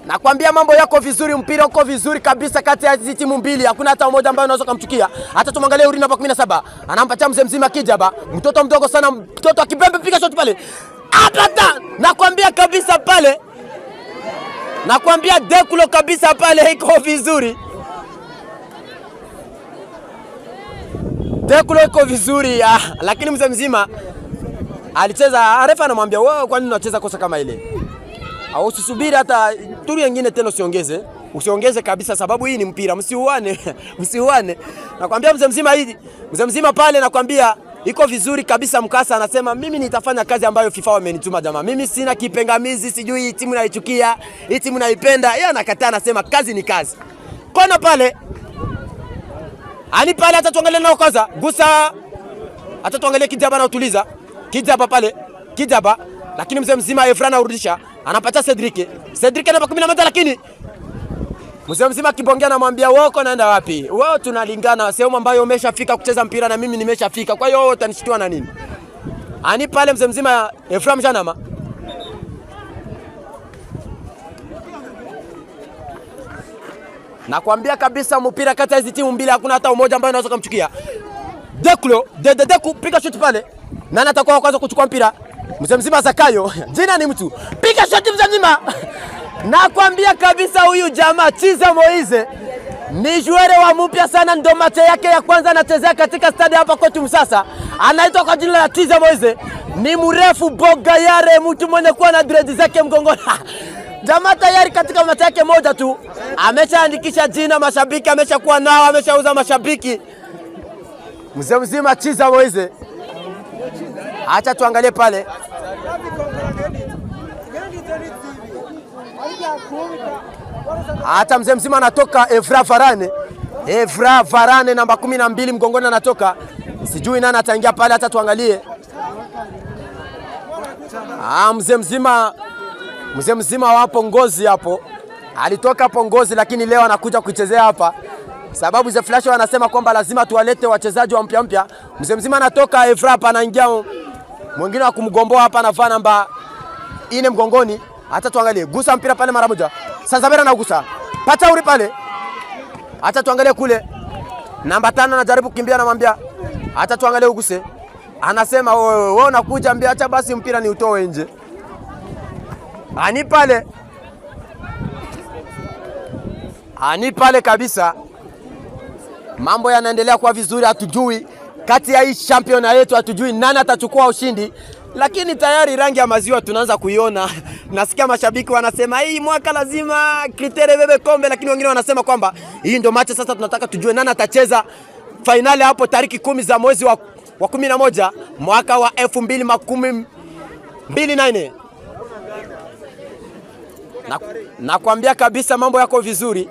Nakwambia mambo yako vizuri, mpira uko vizuri kabisa kati ya hizi timu mbili, hakuna hata mmoja ambaye unaweza kumchukia. Hata tumwangalie Uri namba 17, anampatia mzee mzima Kijaba, mtoto mdogo sana, mtoto wa Kibembe, piga shot pale. Apata! Nakwambia kabisa pale. Nakwambia Dekulo kabisa pale iko vizuri. Dekulo iko vizuri, lakini mzee mzima alicheza, refa anamwambia wewe kwa nini unacheza kosa kama ile? Au usisubiri hata turi nyingine tena, usiongeze kabisa, sababu hii ni mpira, msiuane. Nakwambia mzee mzima pale, nakwambia iko vizuri kabisa. Mkasa anasema mimi nitafanya kazi ambayo FIFA wamenituma jamaa. Mimi sina kipengamizi, sijui hii timu naichukia, hii timu naipenda. Yeye anakataa, anasema kazi ni kazi. Kona pale. Ani pale, hata tuangalie nao kwanza. Gusa. Hata tuangalie Kijaba na utuliza. Kijaba pale. Lakini mzee mzima Efrana urudisha. Anapatia Cedric namba 11, lakini mzee mzima Kibongea anamwambia wako naenda wapi? Wao tunalingana sehemu ambayo umeshafika kucheza mpira na mimi nimeshafika. Kwa hiyo wewe utanishtua na nini? Ani pale mzee mzima Efram Janama. Nakwambia kabisa mpira kati ya hizi timu mbili hakuna hata mmoja ambaye anaweza kumchukia. Dekulo, Deku piga shot pale. Nani atakuwa kwanza kuchukua mpira? Mzee mzima Zakayo. Jina ni mtu. Piga shot mzee mzima. Nakwambia kabisa huyu jamaa Chiza Moise ni juere wa mpya sana, ndo macho yake ya kwanza anachezea katika stadi hapa kwetu Msasa. Anaitwa kwa jina la Chiza Moise. Ni mrefu boga yare, mtu mwenye kuwa na dread zake mgongoni. Jamaa tayari katika macho yake moja tu ameshaandikisha jina, mashabiki ameshakuwa nao, ameshauza mashabiki. Mzee mzima Chiza Moise. Acha tuangalie pale. Hata mzee mzima anatoka Evra Varane namba 12 mgongoni anatoka. Sijui nani ataingia pale, hata tuangalie. Mzee mzima wapo Ngozi hapo. Alitoka hapo Ngozi lakini leo anakuja kuchezea hapa. sababu The Flash wanasema kwamba lazima tuwalete wachezaji wa mpya. Mzee mzima anatoka Evra hapa, anaingia mwingine wa kumgomboa hapa, anavaa namba 4 mgongoni. Hata tuangalie, gusa mpira pale mara moja. Sanzabera anagusa. Pata uri pale. Hata tuangalie kule. Namba 5 anajaribu kukimbia, anamwambia hata tuangalie uguse. Anasema wewe unakuja, ambia acha basi mpira ni utoe nje. Ani pale kabisa. Mambo yanaendelea kwa vizuri, hatujui kati ya hii championa yetu hatujui nani atachukua ushindi, lakini tayari rangi ya maziwa tunaanza kuiona. Nasikia mashabiki wanasema hii mwaka lazima Kritere bebe kombe, lakini wengine wanasema kwamba hii ndio match sasa tunataka tujue nani atacheza finali hapo tariki 10 za mwezi wa 11 mwaka wa 2024. Nakwambia kabisa mambo yako vizuri.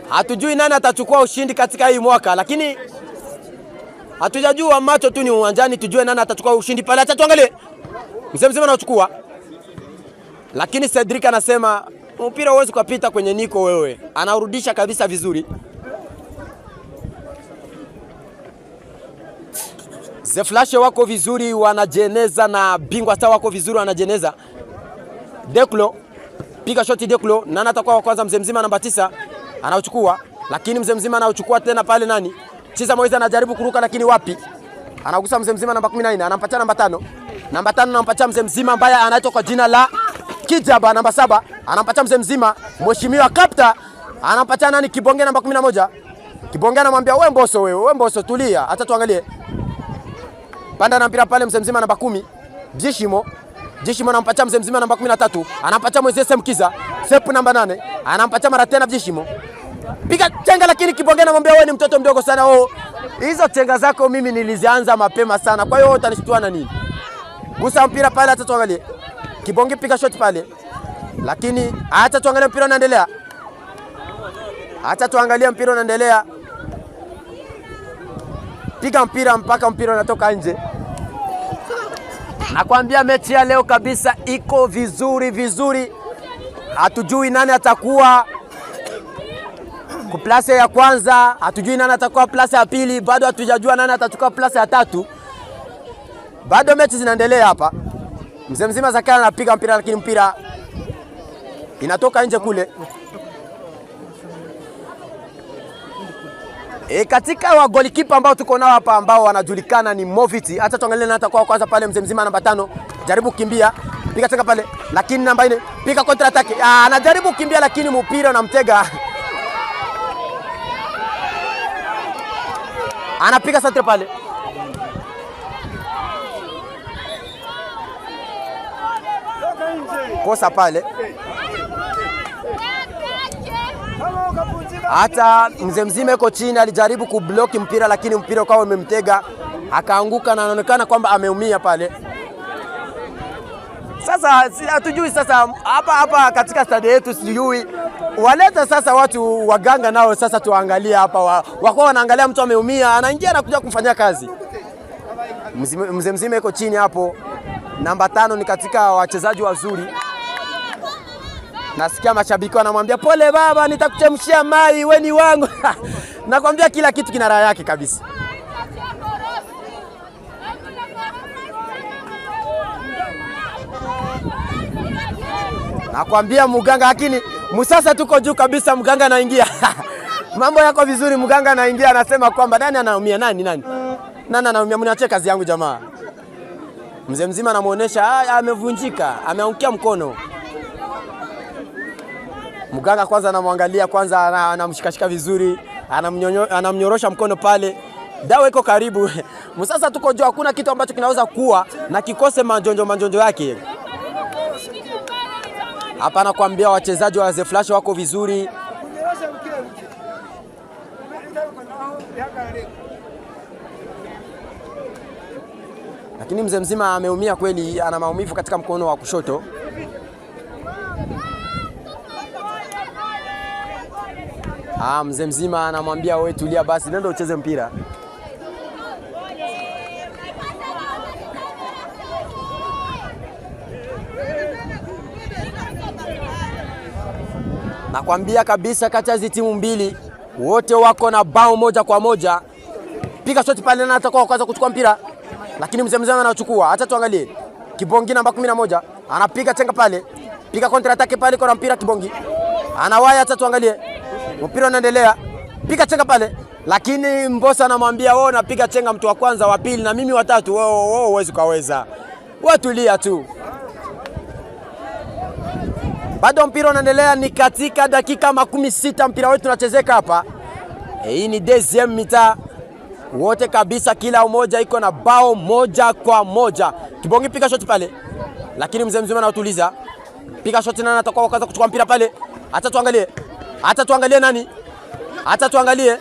Hatujui nani atachukua ushindi katika hii mwaka, lakini hatujajua, macho tu ni uwanjani tujue nani atachukua ushindi pale. Acha tuangalie. Mzee mzima anachukua. Lakini Cedric anasema mpira huwezi kupita kwenye niko wewe. Anarudisha kabisa vizuri. The Flash wako vizuri wanajeneza na Bingwa Star wako vizuri wanajeneza. Deklo piga shoti Deklo, nani atakuwa wa kwanza? Mzee mzima namba 9 anauchukua, lakini mzee mzima anauchukua tena pale nani? Chiza Moiza anajaribu kuruka lakini wapi? Anagusa mzee mzima namba 14, anampatia namba 5. Namba 5 anampatia mzee mzima ambaye anaitwa kwa jina la Kijaba namba 7. Anampatia mzee mzima Mheshimiwa Kapta, anampatia nani? Kibonge namba 11. Kibonge anamwambia wewe Mbosso tulia. Hata tuangalie. Panda na mpira pale mzee mzima namba 10. Jishimo anampatia mzee mzima namba 13. Anampatia Moises Mkiza. Sepu namba 8. Anampatia mara tena Jishimo. Piga chenga lakini Kibonge anamwambia wewe ni mtoto mdogo sana. Hizo chenga zako mimi nilizianza mapema sana. Kwa hiyo utanishtua na nini? Gusa mpira pale, hata tuangalie. Kibonge piga shot pale. Lakini hata tuangalie mpira unaendelea. Piga mpira mpaka mpira unatoka nje. Nakwambia mechi ya leo kabisa iko vizuri. Hatujui nani atakuwa kuplase ya kwanza, hatujui nani atakuwa plase ya pili, bado hatujajua nani atachukua plase ya 3. Bado mechi zinaendelea hapa. Mzee mzima Zakana anapiga mpira lakini mpira inatoka nje kule. Katika wa goalkeeper ambao tuko nao hapa ambao wanajulikana ni Moviti. Hata tuangalie nani atakuwa kwanza pale. Mzee mzima namba 5 jaribu kukimbia, piga teka pale, lakini namba 4 piga counter attack. Anajaribu kukimbia lakini mpira unamtega. Anapiga centre pale. Kosa pale. Hata mzee mzima yuko chini, alijaribu kublock mpira lakini mpira ukawa umemtega, akaanguka na anaonekana kwamba ameumia pale. Sasa hatujui sasa hapa katika stadi yetu, sijui waleta sasa watu waganga nao sasa tuangalie hapa wako wanaangalia mtu ameumia anaingia na kuja kumfanyia kazi. Mzee mzima yuko chini hapo. Namba 5 ni katika wachezaji wazuri. Nasikia mashabiki wanamwambia pole baba, nitakuchemshia mai, wewe ni wangu. Nakwambia kila kitu kina raha yake kabisa. Nakwambia muganga, lakini Musasa tuko juu kabisa, muganga anaingia. Mambo yako vizuri, muganga anaingia anasema kwamba nani anaumia, nani anaumia, mniache kazi yangu jamaa. Mzee mzima anamuonesha amevunjika, ameangukia mkono. Muganga kwanza anamwangalia, kwanza anamshikashika vizuri, anamnyorosha mkono pale. Dawa iko karibu. Musasa tuko juu, hakuna kitu ambacho kinaweza kuwa na kikose manjonjo yake. Hapa nakwambia wachezaji wa The Flash wako vizuri. Lakini mzee mzima ameumia kweli, ana maumivu katika mkono wa kushoto. Mzee mzima anamwambia wewe tulia basi, nenda ucheze mpira. Nakwambia kabisa kati ya hizo timu mbili wote wako na bao moja kwa moja. Piga shoti pale na atakuwa kwanza kuchukua mpira, lakini mzee anachukua. Acha tuangalie Kibongi namba 11 anapiga chenga pale, piga counter attack pale kwa mpira Kibongi anawaya. Acha tuangalie mpira unaendelea, piga chenga pale, lakini Mbosa anamwambia wewe unapiga chenga mtu wa kwanza, wa pili na mimi watatu, wewe huwezi kaweza, watulia tu. Bado mpira unaendelea, ni katika dakika 16 mpira wetu unachezeka hapa. Hii ni deuxième mi-temps. Wote kabisa kila mmoja iko na bao moja kwa moja. Kibongi piga shoti pale, lakini mzee anatuliza. Piga shoti na atakuwa kwanza kuchukua mpira pale. Acha tuangalie nani? Acha tuangalie.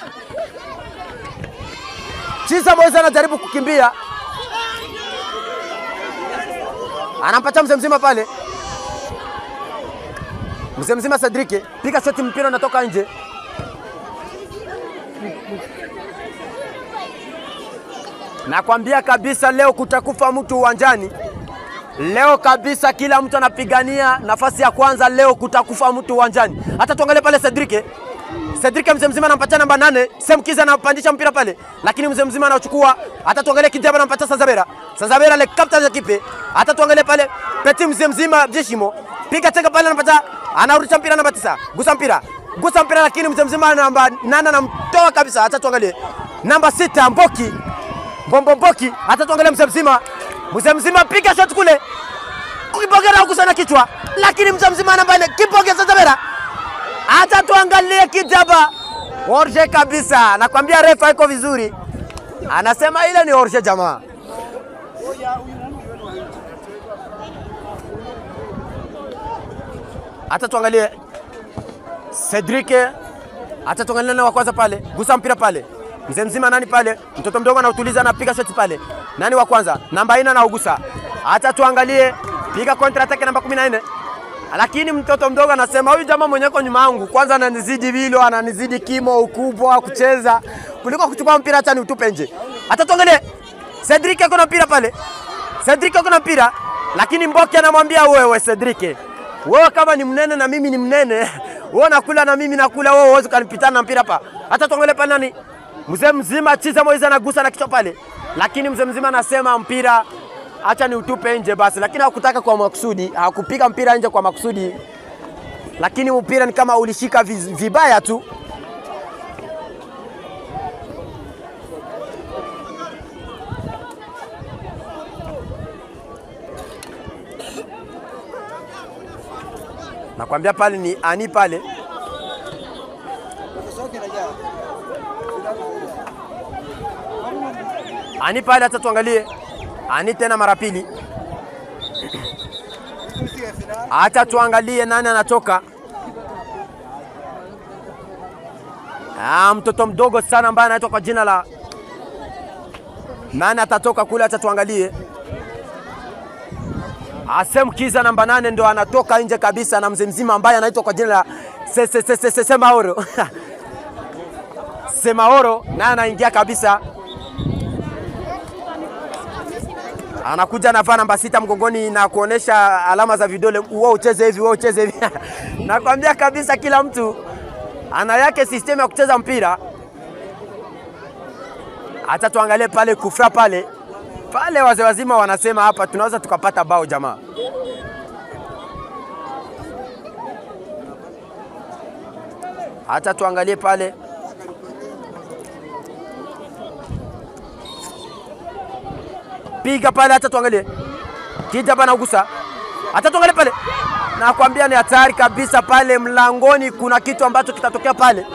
Chiza Moiza anajaribu kukimbia. Anampata mzee pale. Mzee Cedric, piga shoti, mpira unatoka nje. Nakwambia kabisa leo kutakufa mtu uwanjani. Leo kabisa kila mtu anapigania nafasi ya kwanza, leo kutakufa mtu uwanjani. Hata tuangalie pale Cedric. Cedric mzee anampatia namba 8, Semkiza anapandisha mpira pale, lakini mzee anachukua. Hata tuangalie Kijaba anampatia Sanzabera. Sanzabera le captain ya kipe. Hata tuangalie pale Petit mzee Jeshimo. Piga tega pale anampatia, anarudisha mpira namba 9. Gusa mpira lakini mzee namba 8 anamtoa kabisa. Hata tuangalie namba 6 Mboki. Hata tuangalie mzee piga shot kule. Ukipokea kusana kichwa, lakini mzee namba 4 kipokea Sanzabera. Hata tuangalie Kijaba. Orje kabisa. Nakwambia refa iko vizuri. Anasema ile ni orje jamaa. Hata tuangalie Cedric. Hata tuangalie wa kwanza pale. Gusa mpira pale. Mzee nani pale? Mtoto mdogo anautuliza, anapiga shoti pale. Nani wa kwanza? Namba 4 na ugusa. Hata tuangalie piga counter attack namba 14. Lakini mtoto mdogo anasema huyu jamaa mwenye yuko nyuma yangu kwanza ananizidi vilo, ananizidi kimo, ukubwa kucheza, kuliko kuchukua mpira hata ni utupe nje. Hata tuangalie Cedric yuko na mpira pale. Cedric yuko na mpira, lakini Mboki anamwambia wewe Cedric, wewe kama ni mnene na mimi ni mnene, wewe nakula na mimi nakula, wewe uweze kunipitana na mpira hapa. Hata tuangalie pale nani? Mzee Chiza Moiza anagusa na kichwa pale. Lakini mzee anasema mpira acha ni utupe nje basi, lakini hakutaka kwa makusudi, hakupiga mpira nje kwa makusudi. Lakini mpira ni kama ulishika vibaya tu. Nakwambia pale ni ani pale. Ani pale, hata tuangalie ani tena mara pili. Hata tuangalie nani anatoka. Mtoto mdogo sana ambaye anaitwa kwa jina la nani atatoka kule, hata tuangalie. Semkiza namba 8 ndo anatoka nje kabisa, na mzee ambaye anaitwa kwa jina la Semaoro. Semaoro na anaingia kabisa. Anakuja anavaa namba 6 mgongoni na kuonesha alama za vidole, wewe ucheze hivi, wewe ucheze hivi. Nakwambia kabisa kila mtu ana yake system ya kucheza mpira. Hata tuangalie pale kufra pale. Pale wazee wazima wanasema hapa tunaweza tukapata bao jamaa. Hata tuangalie pale. Piga pale, hata tuangalie. Kijaba anagusa. Hata tuangalie pale. Nakwambia ni hatari kabisa pale mlangoni, kuna kitu ambacho kitatokea pale.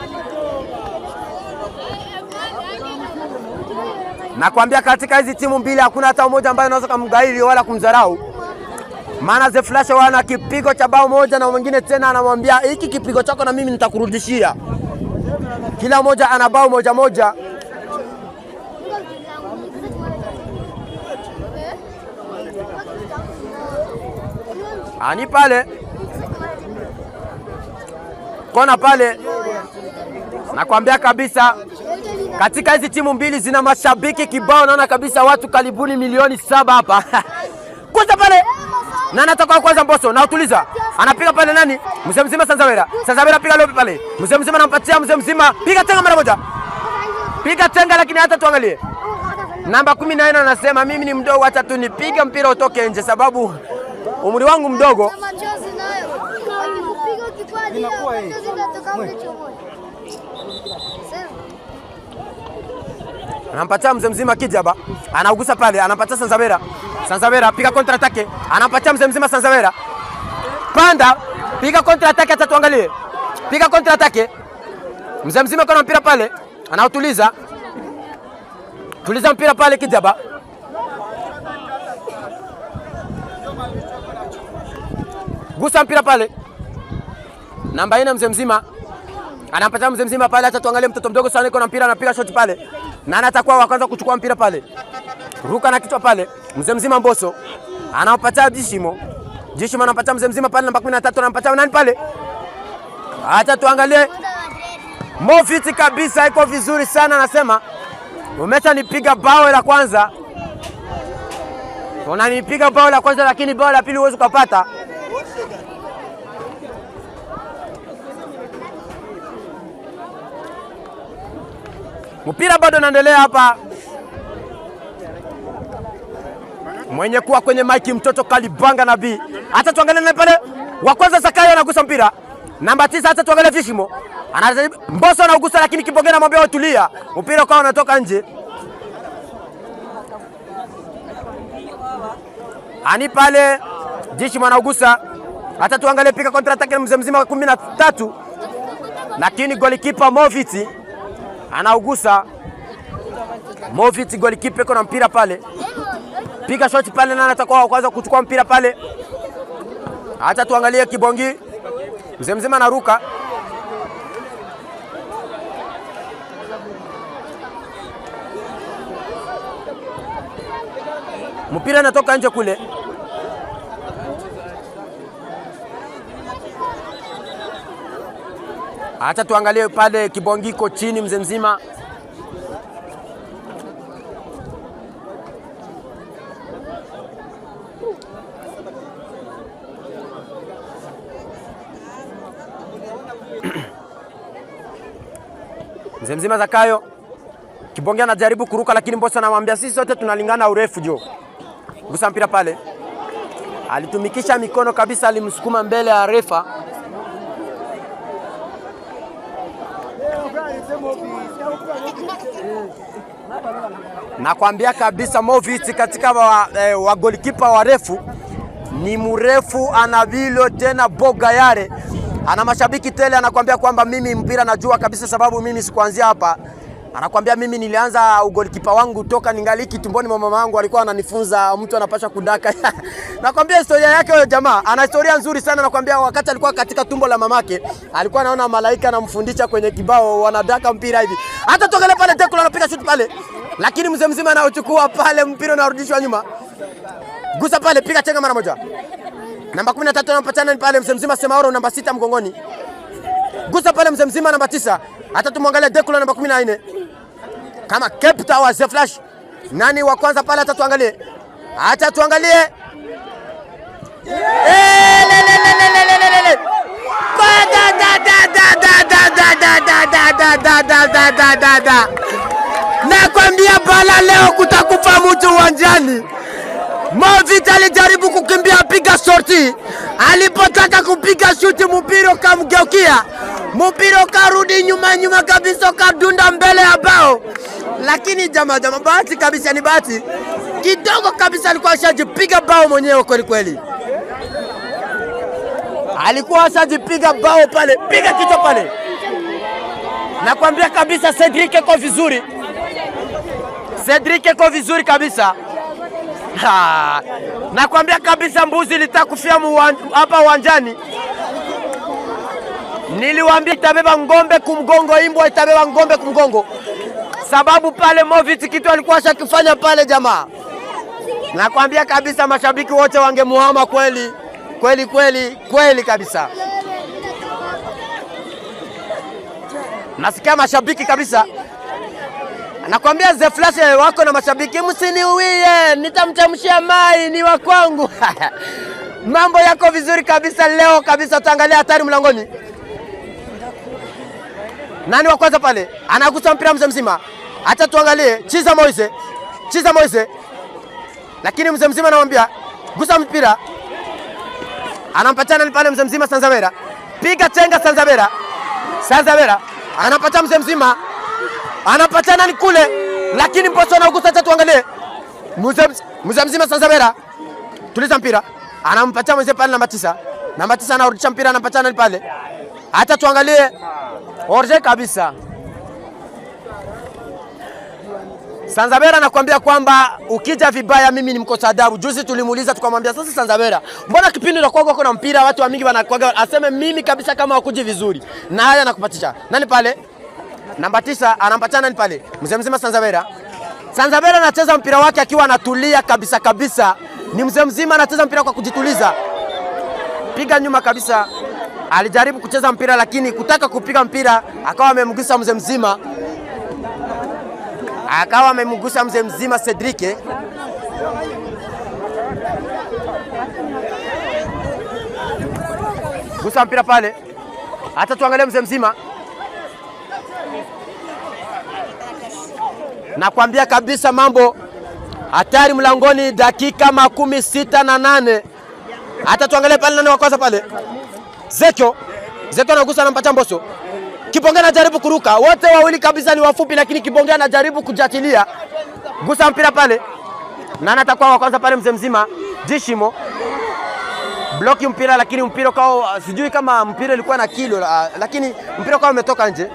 Nakwambia katika hizi timu mbili hakuna hata mmoja ambaye anaweza kumgairi wala kumdharau. Maana The Flash wana kipigo cha bao moja na mwingine tena anamwambia hiki kipigo chako na mimi nitakurudishia. Kila mmoja ana bao moja moja. Ani pale. Kona pale. Nakwambia kabisa katika hizi timu mbili zina mashabiki kibao, naona kabisa watu karibuni milioni 7 hapa. Kuza pale. Nani atakuwa kwanza Mbosso? Na utuliza. Anapiga pale nani? Mzee mzima Sanzawera. Sanzawera piga lobi pale. Mzee mzima anampatia mzee mzima. Piga tenga mara moja. Piga tenga lakini hata tuangalie. Namba 14 anasema mimi ni mdogo, acha tu nipige mpira utoke nje sababu umri wangu mdogo. Anampatia mzee mzima Kijaba. Anaugusa pale, anampatia Sanzawera. Sanzawera piga counter attack. Anampatia mzee mzima Sanzawera. Panda, piga counter attack, acha tuangalie. Piga counter attack. Mzee mzima kuna mpira pale, anautuliza. Tuliza mpira pale Kijaba. Gusa mpira pale. Namba 4 mzee mzima. Anampatia mzee mzima pale, acha tuangalie mtoto mdogo sana yuko na mpira anapiga shot pale. Nani atakuwa wa kwanza kuchukua mpira pale? Ruka na kichwa pale. Mzee mzima Mbosso. Anampatia Jishimo. Jishimo anampatia mzee mzima pale namba 13 anampatia nani pale? Acha tuangalie. Mofiti kabisa iko vizuri sana anasema. Umeshanipiga bao la kwanza. Unanipiga bao la kwanza lakini bao la pili huwezi kupata. Mpira bado unaendelea hapa. Mwenye kuwa kwenye maiki mtoto Kalibanga Nabii. Hata tuangalie nani pale. Wa kwanza Sakayo anagusa mpira. Namba 9 hata tuangalie Vishimo. Mbosso anagusa lakini Kibongera anamwambia tulia. Mpira kwa unatoka nje. Ani pale Vishimo anagusa. Hata tuangalie pika kontra attack mzee mzima 13. Lakini golikipa Moviti anaugusa. Moviti golikipa yuko na mpira pale. Piga shot pale nani atakuwa kwanza kuchukua mpira pale. Acha tuangalie Kibongi. Mzee mzima anaruka. Mpira unatoka nje kule. Acha tuangalie pale Kibongi iko chini mzee mzima. Mzee mzima Zakayo. Kibongi anajaribu kuruka lakini Mbosso anamwambia sisi sote tunalingana urefu jo. Gusa mpira pale. Alitumikisha mikono kabisa, alimsukuma mbele ya refa. Nakwambia kabisa Moviti katika wa golikipa warefu ni mrefu, anavilo tena boga yare. Ana mashabiki tele, anakuambia kwamba mimi mpira najua kabisa sababu mimi sikuanzia hapa. Anakuambia mimi nilianza ugolikipa wangu toka ningaliki tumboni mwa mama yangu, alikuwa ananifunza mtu anapasha kudaka. Nakwambia historia yake huyo jamaa, ana historia nzuri sana. Nakwambia wakati alikuwa katika tumbo la mamake, alikuwa anaona malaika anamfundisha kwenye kibao wanadaka mpira hivi. Hata tokele pale Tekula anapiga shoot pale. Lakini mzee mzima anauchukua pale, mpira unarudishwa nyuma. Gusa pale, piga chenga mara moja. Namba 13 anampatana pale mzee mzima Semaoro namba 6 mgongoni. Gusa pale mzee mzima namba 9. Hata tumwangalie Tekula namba 14. Kama Captain wa The Flash. Nani wa kwanza pale hata tuangalie. Acha tuangalie. Nakwambia bala leo kutakufa mtu uwanjani. Moviti alijaribu kukimbia piga shoti. Alipotaka kupiga shuti mpira kamgeukia. Mpira karudi nyuma kabisa, kadunda mbele ya bao. Lakini jamaa bahati kabisa, ni bahati kidogo kabisa, alikuwa ashajipiga bao mwenyewe kweli kweli. Alikuwa ashajipiga bao pale, piga kichwa pale. Nakwambia kabisa Cedric iko vizuri. Cedric iko vizuri kabisa. Nakwambia kabisa mbuzi litakufia hapa uwanjani. Niliwaambia itabeba ngombe kumgongo, imbwa itabeba ngombe kumgongo. Sababu pale Moviti kitu alikuwa ashakifanya pale jamaa. Nakwambia kabisa mashabiki wote wangemuhama kweli. Kweli kabisa. Nasikia mashabiki kabisa. Nakwambia The Flash wako na mashabiki, msiniuie, nitamtamshia mai ni wa kwangu. Mambo yako vizuri kabisa leo kabisa, tuangalia hatari mlangoni. Nani wa kwanza pale? Anagusa mpira mzee mzima. Acha tuangalie. Chiza Moise. Lakini mzee mzima anamwambia, gusa mpira. Anampatana pale mzee mzima Sanzabera. Piga chenga Sanzabera. Anapatia mzee mzima. Anapatana ni kule. Lakini Mbosso anagusa, acha tuangalie. Mzee mzima Sanzabera. Tuliza mpira. Anampatia mzee pale namba 9. Namba 9 anarudisha mpira, anapatana pale. Acha tuangalie. Orje kabisa. Sanzabera anakuambia kwamba ukija vibaya mimi ni mkosa adabu. Juzi tulimuuliza tukamwambia, sasa Sanzabera, mbona kipindi unakuwa uko na mpira watu wa mingi wanakuaga aseme mimi kabisa kama wakuji vizuri. Na haya nakupatisha. Nani pale? Namba 9 anampatana nani pale? Mzee mzima Sanzabera. Sanzabera anacheza mpira wake akiwa anatulia kabisa. Ni mzee mzima anacheza mpira kwa kujituliza. Piga nyuma kabisa. Alijaribu kucheza mpira lakini kutaka kupiga mpira akawa amemgusa mzee mzima. Cedric. Gusa mpira pale. Hata tuangalie mzee mzima. Nakwambia kabisa mambo hatari mlangoni, dakika 68. Hata tuangalie pale nani wa kwanza pale. Zeko anagusa, anampatia Mbosso. Kibonge anajaribu kuruka. Wote wawili kabisa ni wafupi lakini Kibonge anajaribu kujatilia. Gusa mpira pale. Nani atakuwa wa kwanza pale mzee mzima? Jishimo. Bloki mpira lakini mpira kwa sijui kama mpira ilikuwa na kilo lakini mpira kwa umetoka nje.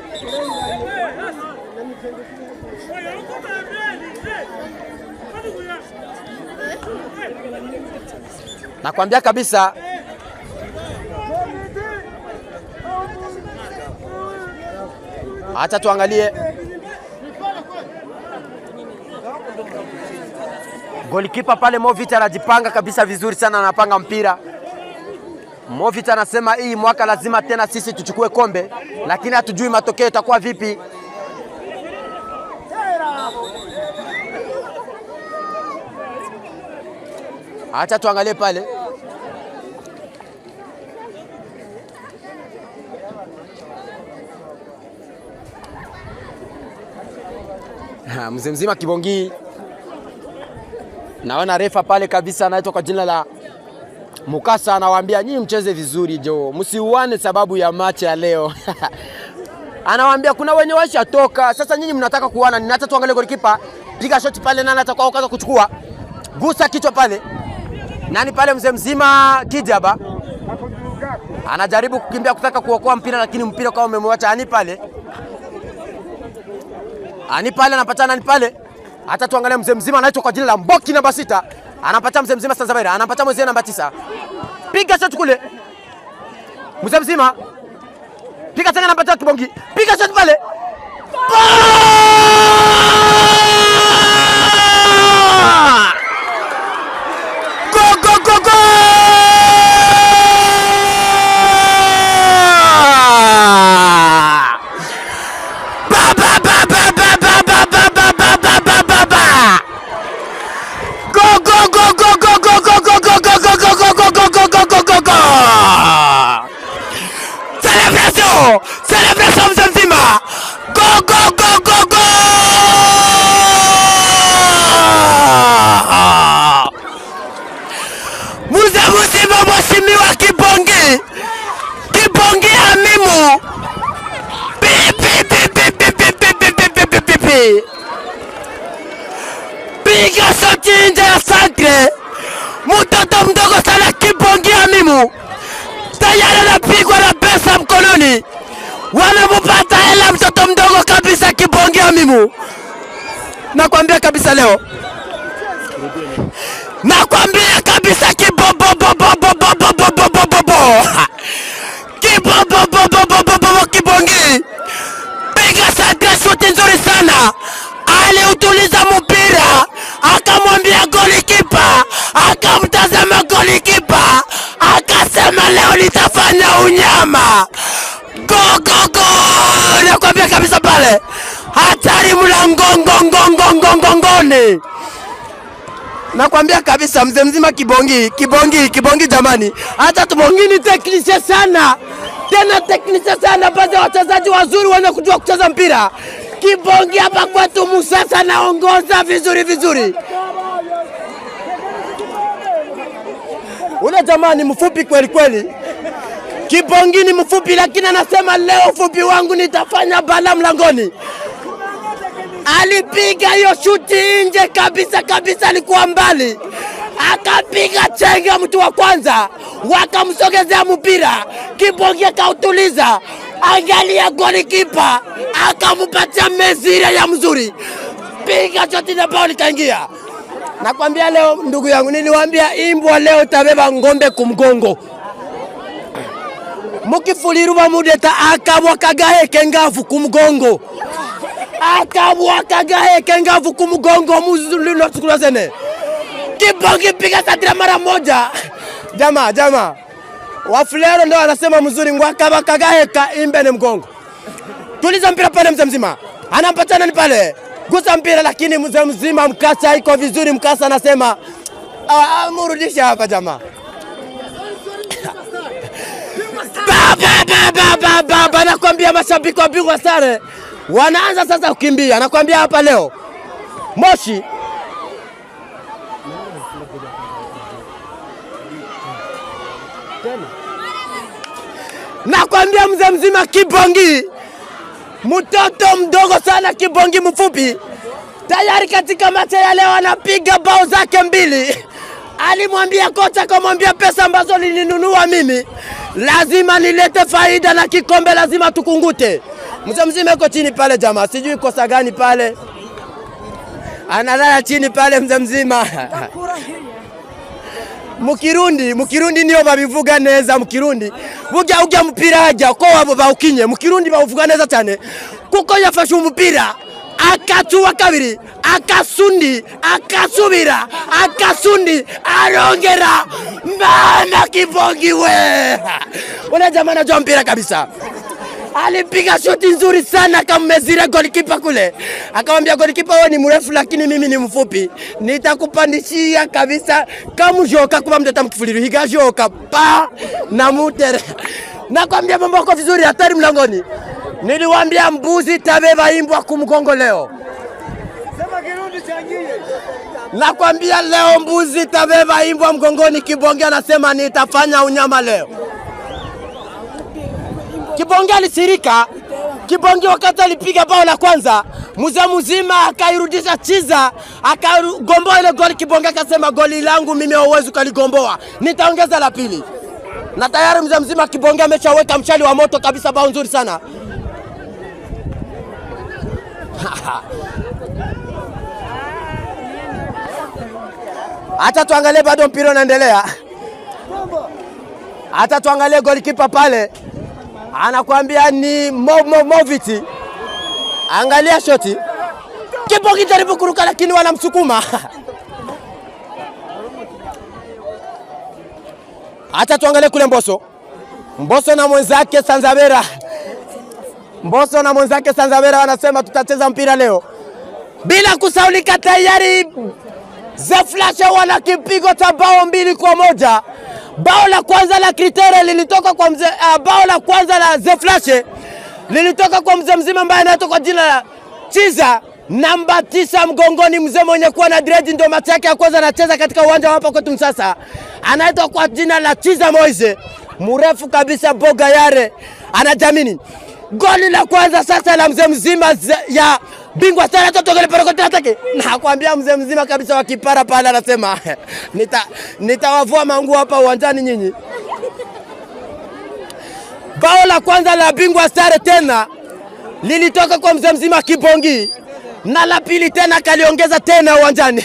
Nakwambia kabisa acha tuangalie. Golikipa pale Movita anajipanga kabisa vizuri sana, anapanga mpira. Movita anasema hii mwaka lazima tena sisi tuchukue kombe, lakini hatujui matokeo itakuwa vipi. Acha tuangalie pale. Mzee mzima Kibongi. Naona refa pale kabisa anaitwa kwa jina la Mukasa, anawaambia nyinyi mcheze vizuri jo, msiuane sababu ya machi ya leo. Anawaambia kuna wenye washatoka, sasa nyinyi mnataka kuana. Hata tuangalie golikipa, piga shot pale, nani atakuwa kaza kuchukua. Gusa kichwa pale. Nani pale mzee mzima Kijaba. Anajaribu kukimbia kutaka kuokoa mpira lakini mpira kama umemwacha Ani pale anapata nani pale. Hata tuangalie mzee mzima anaitwa kwa jina la Mboki namba 6. Anapata mzee mzima Sanzabera, anapata mzee namba 9. Piga shot kule. Mzee mzima. Piga tena namba 3 Kibongi. Piga shot pale. Celebration mzee mzima. Go. Mzee mzima mheshimiwa Kibongi Amimu. Piga shoti nje ya sangre. Mtoto mdogo sana Kibongi Amimu. Tayari anapigwa na pesa mkononi. Wanamupata hela mtoto mdogo kabisa Kibongi Amimu. Nakwambia kabisa leo. Nakwambia kabisa Kibongi piga saka shoti nzuri sana. Aliutuliza mpira, akamwambia golikipa, akamtazama golikipa, akasema leo nitafanya unyama. Go. Nakwambia kabisa pale. Hatari mlangongongongongongongoni. Nakwambia kabisa mzee mzima Kibongi jamani. Hata tumongini teknisha sana. Tena teknisha sana baadhi ya wachezaji wazuri wenye kujua kucheza mpira. Kibongi hapa kwetu Musasa naongoza vizuri. Ule jamani mfupi kweli. Kibongi ni mfupi lakini anasema leo ufupi wangu nitafanya bala mlangoni. Alipiga hiyo shuti nje kabisa alikuwa mbali. Akapiga chenga mtu wa kwanza, wakamsogezea mpira. Kibongi akautuliza. Angalia golikipa, akampatia mesira ya mzuri. Piga shoti na bao likaingia. Nakwambia leo ndugu yangu, niliwaambia imbwa leo tabeba ngombe kumgongo. Mukifuliruba mudeta akabwakaga kengavu kumgongo. Akabwakaga kengavu kumgongo muzulilo tukulazene. Kibongi piga satira mara moja. Jamaa. Wafulero ndio anasema mzuri ngwakabakaga heka imbene mgongo. Tuliza mpira pale mzee mzima. Anampatana ni pale. Gusa mpira lakini mzee mzima mkasa iko vizuri, mkasa anasema murudisha hapa jamaa. Baba nakwambia mashabiki wa Bingwa Stars wanaanza sasa kukimbia. Nakwambia hapa leo Moshi nakwambia mzee mzima Kibongi, mtoto mdogo sana Kibongi mfupi, tayari katika mechi ya leo anapiga bao zake 2. Alimwambia kocha, kumwambia pesa ambazo nilinunua mimi lazima nilete faida na kikombe lazima tukungute. Mzee mzima yuko chini pale jamaa, sijui kosa gani pale. Analala chini pale mzee mzima. Mukirundi niyo babivuga neza mukirundi. Buga mpira aja ko abo baukinye mukirundi bavuga neza cyane. Kuko yafashe umupira akatua kabiri, akasundi, akasubira, akasundi, arongera. Mana Kibongi we. Ule jamaa anajua mpira kabisa. Alipiga shoti nzuri sana akamezira golikipa kule. Akamwambia golikipa, wewe ni mrefu lakini mimi ni mfupi. Nitakupandishia kabisa kama joka kuba mtata mkifuliri. Higajoka pa na mutere. Nakwambia mambo yako vizuri hatari mlangoni. Niliwaambia mbuzi tabeba imbwa kumgongo leo. Sema Kirundi changie. Nakwambia leo mbuzi tabeba imbwa mgongoni. Kibongi anasema nitafanya unyama leo. Kibongi alisirika. Kibongi wakati alipiga bao la kwanza, mzee mzima akairudisha chiza, akagomboa ile goli. Kibongi akasema goli langu mimi hauwezi kuligomboa, nitaongeza la pili. Na tayari mzee mzima Kibongi ameshaweka mchali wa moto kabisa, bao nzuri sana. Hata tuangalie bado mpira unaendelea. Hata tuangalie golikipa pale. Anakuambia ni Moviti. Angalia shoti. Kibongi jaribu kuruka lakini wanamsukuma. Acha tuangalie kule Mbosso na mwenzake Sanzabera. Mbosso na mwenzake Sanzabera wanasema tutacheza mpira leo. Bila kusaulika tayari Zeflashe wana kipigo cha bao 2-1. Bao la kwanza la Kritere lilitoka kwa mzee, bao la kwanza la Zeflashe lilitoka kwa mzee mzima ambaye anaitwa kwa jina la Chiza, namba 9 mgongoni, mzee mwenye kuwa na dread, ndio macho yake ya kwanza anacheza katika uwanja hapa kwetu Msasa. Anaitwa kwa jina la Chiza Moise, mrefu kabisa, boga yare, anajamini. Goli la kwanza sasa la mzee mzima ya Bingwa Stars tutogele parokoti atake. Na kuambia mzee mzima kabisa wa kipara pale anasema nitawavua manguo hapa uwanjani nyinyi. Bao la kwanza la Bingwa Stars tena lilitoka kwa mzee mzima Kibongi, na la pili tena kaliongeza tena uwanjani.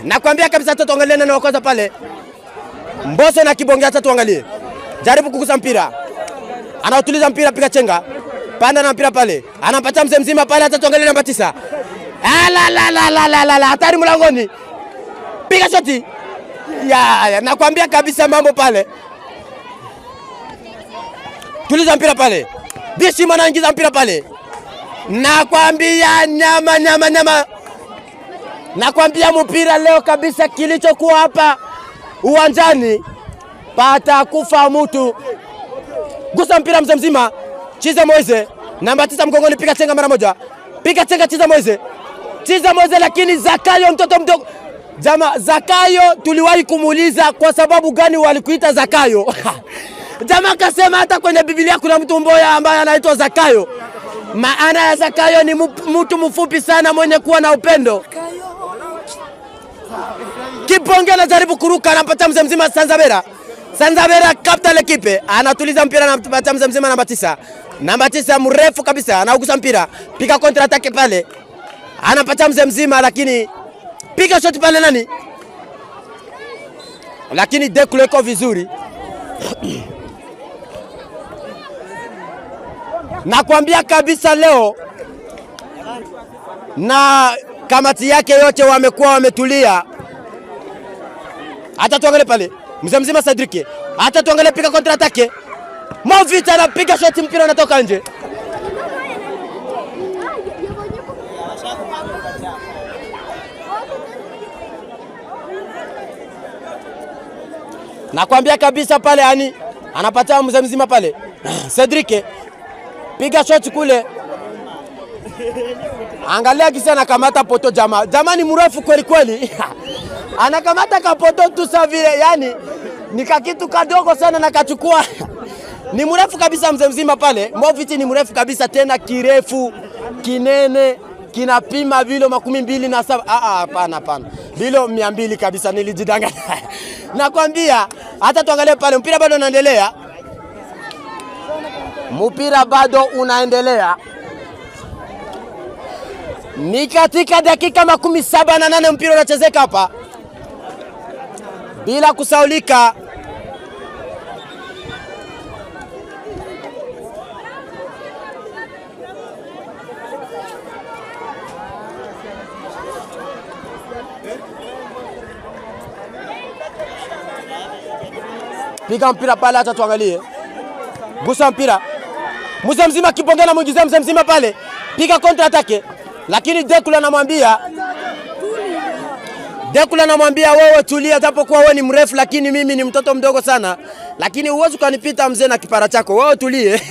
Na kuambia kabisa tuangalie nani wa kwanza pale. Mbosso na Kibongi, acha tuangalie. Jaribu kugusa mpira. Anautuliza mpira, piga chenga. Panda na mpira pale. Anampatia mzee mzima pale, hata tuangalie namba 9. La hatari mlangoni. Piga shoti. Ya nakwambia kabisa mambo pale. Tuliza mpira pale. Bishima anaingiza mpira pale. Nakwambia nyama. Nakwambia mpira leo kabisa kilichokuwa hapa uwanjani pata kufa mtu. Gusa mpira mzima. Chiza Moise. Namba 9 mgongoni, piga chenga mara moja. Piga chenga Chiza Moise. Chiza Moise, lakini Zakayo mtoto mdogo. Jama Zakayo tuliwahi kumuuliza kwa sababu gani walikuita Zakayo. Jama akasema hata kwenye Biblia kuna mtu mmoja ambaye anaitwa Zakayo. Maana ya Zakayo ni mtu mfupi sana mwenye kuwa na upendo. Kibonge anajaribu kuruka, anampata mzima Sanzabera. Sanzabera kapta l'equipe, anatuliza mpira na anampata mzima namba 9. Namba 9 mrefu kabisa, anaugusa mpira. Piga kontra atake pale. Anapata mzima lakini piga shot pale nani? Lakini Deklo iko vizuri. Nakwambia kabisa leo na kamati yake yote wamekuwa wametulia. Hata tuangalie pale mzima Cedric. Hata tuangalie piga kontra atake. Movic anapiga shot, mpira unatoka nje. Nakwambia kabisa pale yani anapata mzima pale. Cedric piga shot kule. Angalia kisa anakamata poto jamaa. Jamani mrefu kweli kweli. Anakamata kapoto tu savile, yani ni kitu kadogo sana na kachukua. Ni mrefu kabisa mzima pale. Movic ni mrefu kabisa tena kirefu, kinene, kinapima vilo 27. Hapana. Vilo 200 kabisa, nilijidanganya. Nakwambia hata tuangalie pale mpira bado unaendelea. Mpira bado unaendelea. Ni katika dakika 78 mpira unachezeka hapa. Bila kusaulika. Piga mpira pale, acha tuangalie. Gusa mpira. Mzima Kibonge na mwingiza mzima pale. Piga kontra atake. Lakini Deklo anamwambia wewe tulia, japokuwa wewe ni mrefu lakini mimi ni mtoto mdogo sana. Lakini uwezo kanipita mzee na kipara chako. Wewe tulie.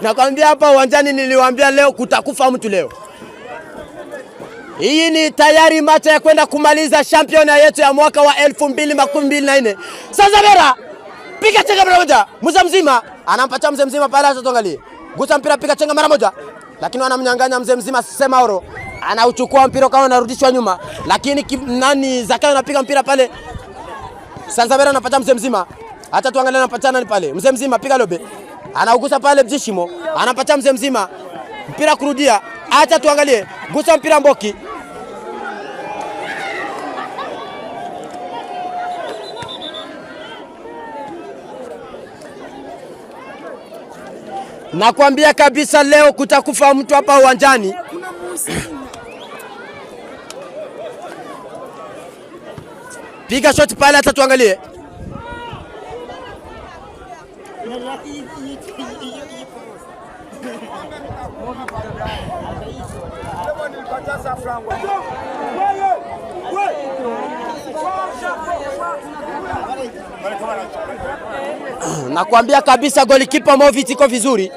Nakwambia hapa uwanjani niliwaambia leo kutakufa mtu leo. Hii ni tayari macha ya kwenda kumaliza championa yetu ya mwaka wa 2024. Sanzabera piga chenga mara moja. Mzima anampatia mzima pale, acha tuangalie. Gusa mpira, piga chenga mara moja. Lakini wanamnyang'anya mzima Semauro. Anauchukua mpira kama unarudishwa nyuma. Lakini nani Zakayo anapiga mpira pale. Sanzabera anapata mzima. Acha tuangalie anapata nani pale. Mzima piga lobe. Anaugusa pale Bjishimo. Anapata mzima. Mpira kurudia. Acha tuangalie. Gusa mpira Mboki. Nakwambia kabisa leo kutakufa mtu hapa uwanjani. Piga shot pale, hata tuangalie. Nakwambia kabisa golikipa Movic iko vizuri.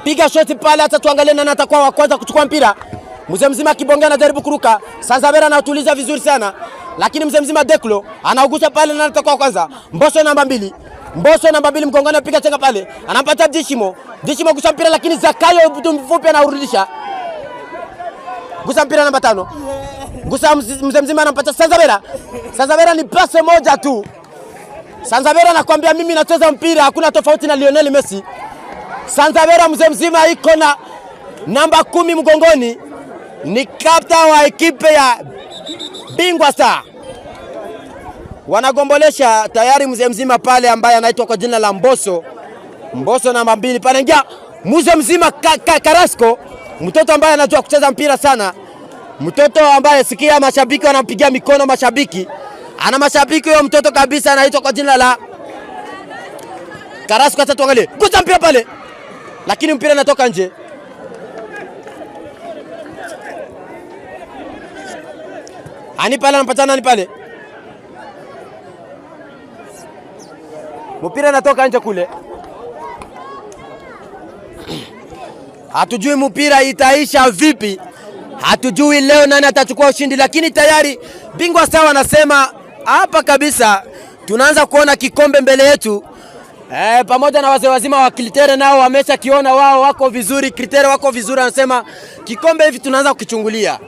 Piga shot pale, hata tuangalie nani atakuwa wa kwanza kuchukua mpira. Mzima Kibonge anajaribu kuruka. Sanzabera anatuliza vizuri sana. Lakini mzima Deklo anaugusa pale, nani atakuwa wa kwanza. Mboso namba 2 mgongoni, piga chenga pale. Anampata Bjishimo gusa mpira, lakini Zakayo mtu mfupi anarudisha. Gusa mpira namba 5. Gusa mzima anampata Sanzabera ni pasi moja tu. Sanzabera anakuambia mimi nacheza mpira, hakuna tofauti na Lionel Messi. Sanzabera mzima iko na namba 10 mgongoni. Ni kapta wa ekipe ya Bingwa Star. Wanagombolesha tayari mzima pale ambaye anaitwa kwa jina la Mboso namba 2 pale ingia. Mzima Carrasco, mtoto ambaye anajua kucheza mpira sana. Mtoto ambaye sikia mashabiki wanampigia mikono mashabiki. Ana mashabiki huyo mtoto kabisa, anaitwa kwa jina la Carrasco. Acha tuangalie. Gusa mpira pale. Lakini mpira unatoka nje. Ani pale anapatana nani pale? Mpira natoka nje kule. Hatujui mpira itaisha vipi. Hatujui leo nani atachukua ushindi, lakini tayari bingwa sawa anasema hapa kabisa tunaanza kuona kikombe mbele yetu. Pamoja na wazee wazima wa Kritere nao wamesha kiona, wao wako vizuri, Kritere wako vizuri, anasema kikombe hivi tunaanza kukichungulia.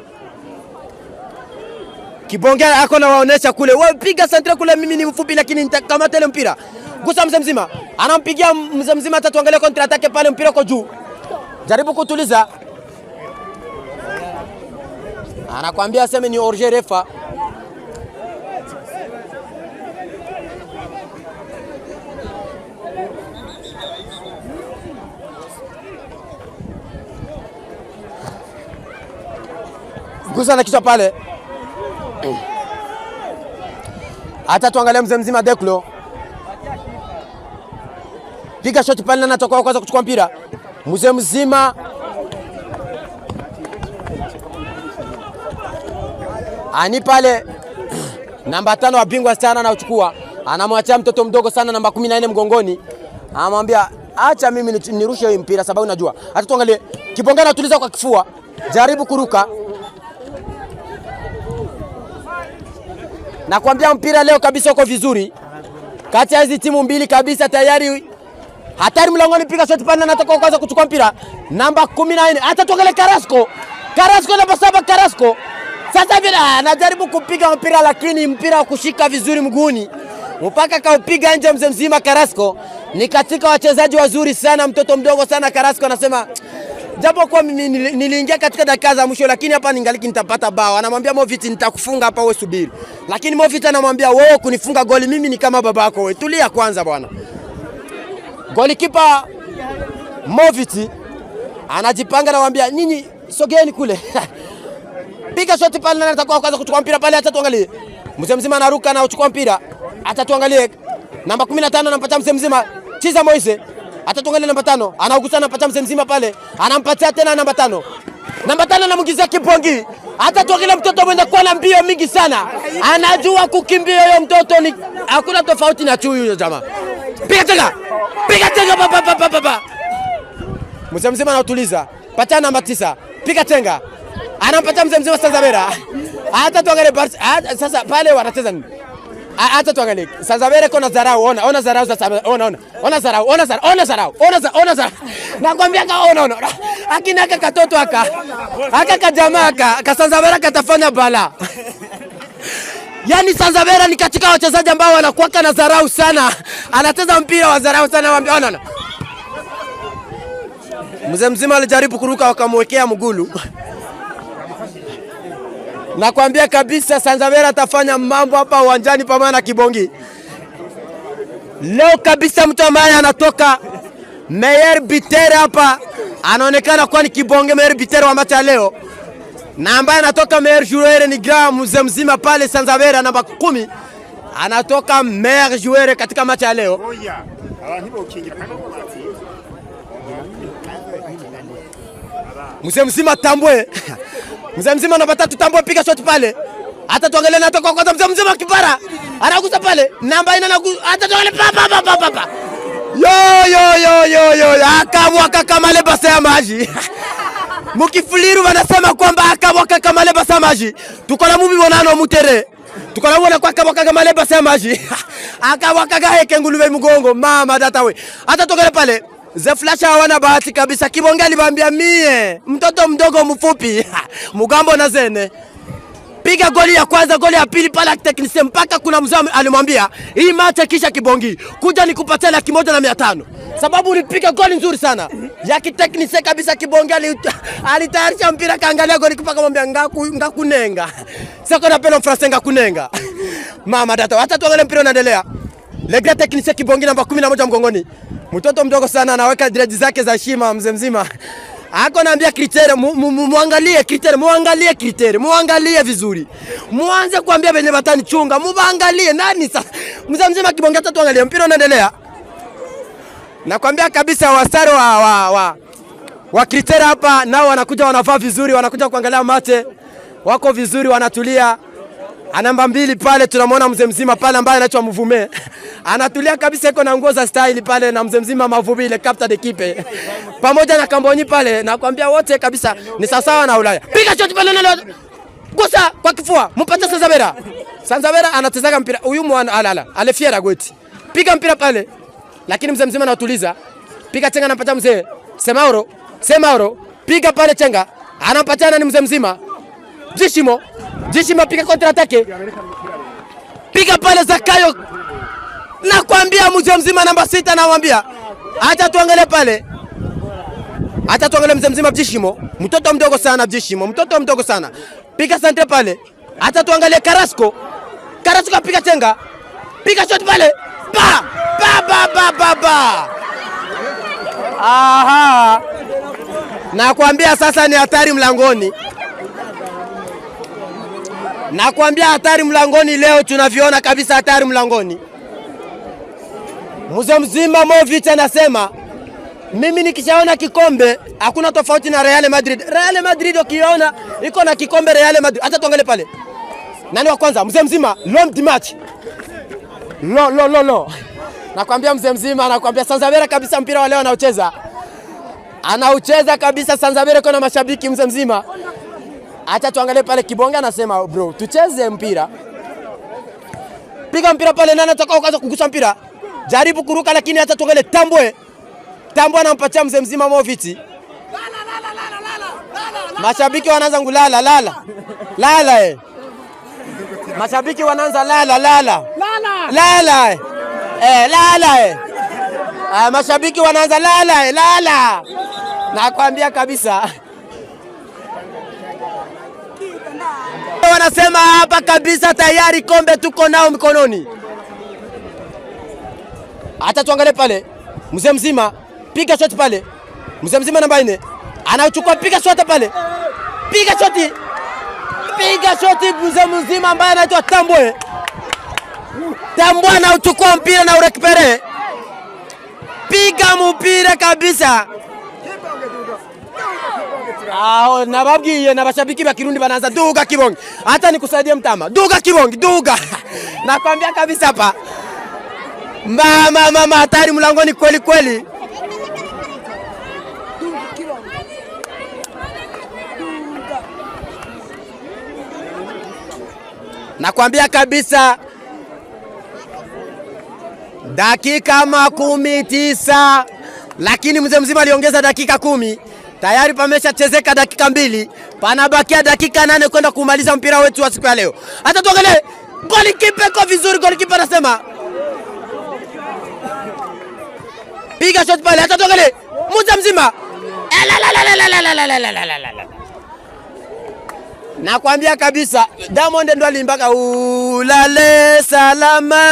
Kibonge ako na waonesha kule, wewe piga santra kule, mimi ni mfupi lakini nitakamata ile mpira. Gusa mzee mzima, anampigia mzee mzima, atatuangalia kontra atake pale, mpira uko juu. Jaribu kutuliza. Anakuambia aseme ni orje refa. Gusa na kichwa pale. Hata tuangalia mzee mzima Deklo. Piga shot pale na natoka kwanza kuchukua mpira. Mzee mzima ani pale namba 5 wa bingwa sana anachukua. Anamwachia mtoto mdogo sana namba 14 mgongoni. Anamwambia acha mimi nirushe hii mpira sababu najua. Hata tuangalie Kibonge anatuliza kwa kifua. Jaribu kuruka. Nakwambia mpira leo kabisa uko vizuri. Kati ya hizi timu mbili kabisa tayari hatari mlangoni, piga shot pana, nataka kwanza kuchukua mpira. Namba 14 hata tuangalie Carrasco. Carrasco namba 7 Carrasco. Sasa vile anajaribu kupiga mpira lakini mpira kushika vizuri mguuni. Mpaka kaupiga nje mzee mzima Carrasco. Ni katika wachezaji wazuri sana, mtoto mdogo sana Carrasco anasema japo kwa niliingia katika dakika za mwisho lakini hapa ningaliki nitapata bao. Anamwambia Movit nitakufunga hapa wewe subiri. Lakini Movit anamwambia wewe kunifunga goli mimi ni kama babako wewe. Tulia kwanza bwana. Golikipa Movit anajipanga na anamwambia nyinyi sogeeni kule. Piga shoti pale na atakuwa kwanza kuchukua mpira pale, acha tuangalie. Mzee mzima anaruka na kuchukua mpira. Acha tuangalie. Namba 15 anampatia mzee mzima. Chiza Moise. Acha tuangalie namba 5. Anaugusana anampatia mzee mzima pale. Anampatia tena namba 5. Namba 5 anamwingizia Kibongi. Hata tuangalie mtoto mwenye kuwa na mbio mingi sana. Anajua kukimbia huyo mtoto, ni hakuna tofauti na chui huyo jamaa. Piga tena. Piga tena baba. Mzee mzima anatuliza. Patia namba 9. Piga tena. Anampatia mzee mzima Sanzabera. Hata tuangalie sasa pale wanacheza nini? Hata tuangalie. Sanzabera kuna zarau, ona zarau sasa. Ona zarau. Nakwambia ona. Akina katoto aka kajamaa aka Sanzabera katafanya bala. Yaani Sanzabera ni katika wachezaji ambao wanakuwa na zarau sana. Anacheza mpira wa zarau sana, ona. Mzee mzima alijaribu kuruka wakamwekea mgulu. Nakwambia kabisa Sanzabera atafanya mambo hapa uwanjani pamoja na Kibongi. Leo kabisa mtu ambaye anatoka Meyer Bitere hapa anaonekana kuwa ni Kibonge Meyer Bitere wa macha leo. Na ambaye anatoka Meyer Joueur ni Graham mzee mzima pale Sanzabera namba 10. Anatoka Meyer Joueur katika macha leo. Mzee mzima Tambwe. Mzee mzima namba 3 Tambwe, piga shot pale. Hata tuangalie na toka kwanza mzee mzima Kipara. Anagusa pale. Namba 4 anagusa. Hata tuangalie papa. Yo. Akamwaka kama le basa ya maji. Mukifuliru wanasema kwamba akamwaka kama le basa ya maji. Tuko na mubi bonano mutere. Tuko na muona kwa akamwaka kama le basa ya maji. Akamwaka gahe nguluwe mgongo mama data we. Hata tuangalie pale. Ze Flash hawana bahati kabisa. Kibonge alibambia mie mtoto mdogo mfupi Mugambo na Zene. Piga goli ya kwanza, goli ya pili pala technicien, mpaka kuna mzee alimwambia hii match kisha Kibongi kuja nikupatia 1,500 sababu ulipiga goli nzuri sana ya kitechnicien kabisa. Kibongi alitayarisha mpira kaangalia goli kupaka mwambia ngakunenga sasa na pelo France ngakunenga mama data. Hata tuangalie mpira unaendelea. Le grand technicien Kibongi namba 11 mgongoni. Mtoto mdogo sana anaweka dread zake za heshima mzee mzima. Hako naambia Kritere muangalie Kritere, muangalie vizuri. Muanze kuambia benye batani chunga, muangalie nani sasa. Mzee mzima Kibonge hata tuangalie mpira unaendelea. Nakwambia kabisa wasare wa Kritere hapa nao wanakuja wanavaa vizuri, wanakuja kuangalia mate. Wako vizuri wanatulia. Namba 2 pale tunamwona mzee mzima pale ambaye anaitwa Mvume. Anatulia kabisa, iko na nguo za style pale, na mzee mzima Mavubi ile captain d'equipe. Pamoja na Kambonyi pale, nakwambia wote kabisa ni sawa na Ulaya. Piga shot pale nalo. Gusa kwa kifua, mpate Sanzabera. Sanzabera anatezeka mpira. Huyu mwana alala, alefiera goti. Piga mpira pale. Lakini mzee mzima anatuliza. Piga chenga anampata mzee. Semauro. Piga pale chenga. Anampatana ni mzee mzima. Jishimo piga kontra atake. Piga pale Zakayo. Nakwambia mzee mzima namba 6 nawaambia. Acha tuangalie pale. Acha tuangalie mzee mzima Jishimo. Mtoto mdogo sana Jishimo. Mtoto mdogo sana. Piga sante pale. Acha tuangalie Carrasco. Carrasco piga chenga. Piga shot pale. Ba. Aha. Nakwambia sasa ni hatari mlangoni. Nakwambia hatari mlangoni leo, tunaviona kabisa hatari mlangoni. Mzee mzima Movic anasema mimi nikishaona kikombe hakuna tofauti na Real Madrid. Real Madrid ukiona iko na kikombe Real Madrid. Hata tuangalie pale. Nani wa kwanza? Mzee mzima l'homme du match. Lo. Nakwambia mzee mzima, nakwambia Sanzabera kabisa mpira wa leo anaucheza. Anaucheza kabisa Sanzabera, kuna mashabiki mzee mzima. Acha tuangalie pale Kibonge anasema bro, tucheze mpira. Piga mpira pale, nani atakao kwanza kugusa mpira? Jaribu kuruka, lakini hata tuangalie Tambwe anampatia mzee mzima Movic. Mashabiki wanaanza ngulala lala. Mashabiki wanaanza lala. Mashabiki wanaanza lala. Nakwambia kabisa. Wanasema hapa kabisa tayari kombe tuko nao mikononi. Hata tuangalie pale. Mzee mzima piga shot pale. Mzee mzima namba 4. Anachukua piga shot pale. Piga shot mzee mzima ambaye anaitwa Tambwe. Tambwe anachukua mpira na urekipere. Piga mpira kabisa. Na babwiye na bashabiki ba Kirundi banaanza duga Kibonge. Hata nikusaidia mtama. Duga Kibonge, duga. Nakwambia kabisa hapa. Mama hatari mlangoni kweli. Nakwambia kabisa dakika 19, lakini mzee mzima aliongeza dakika 10. Tayari pameshachezeka dakika 2. Panabakia dakika 8 kwenda kumaliza mpira wetu wa siku ya leo. Hata tuangalie golikipa kwa vizuri, golikipa anasema piga shot pale. Hata tuangalie mzee mzima. Nakwambia kabisa Diamond ndo alimbaka ulale salama.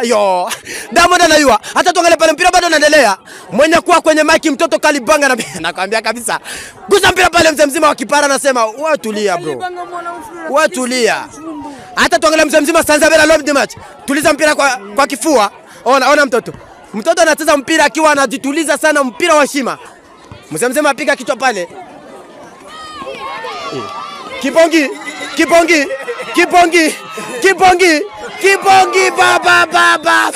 Yo. Diamond anayua. Hata tuangalie pale mpira bado unaendelea. Mwenye kuwa kwenye mic mtoto Kalibanga na nakwambia kabisa. Gusa mpira pale mzee mzima wa Kipara anasema wewe tulia bro. Wewe tulia. Hata tuangalie mzee mzima Sanzabera l'homme du match. Tuliza mpira kwa kifua. Ona mtoto. Mtoto anacheza mpira akiwa anajituliza sana, mpira wa shima. Mzee mzima apiga kichwa pale. Kibongi baba.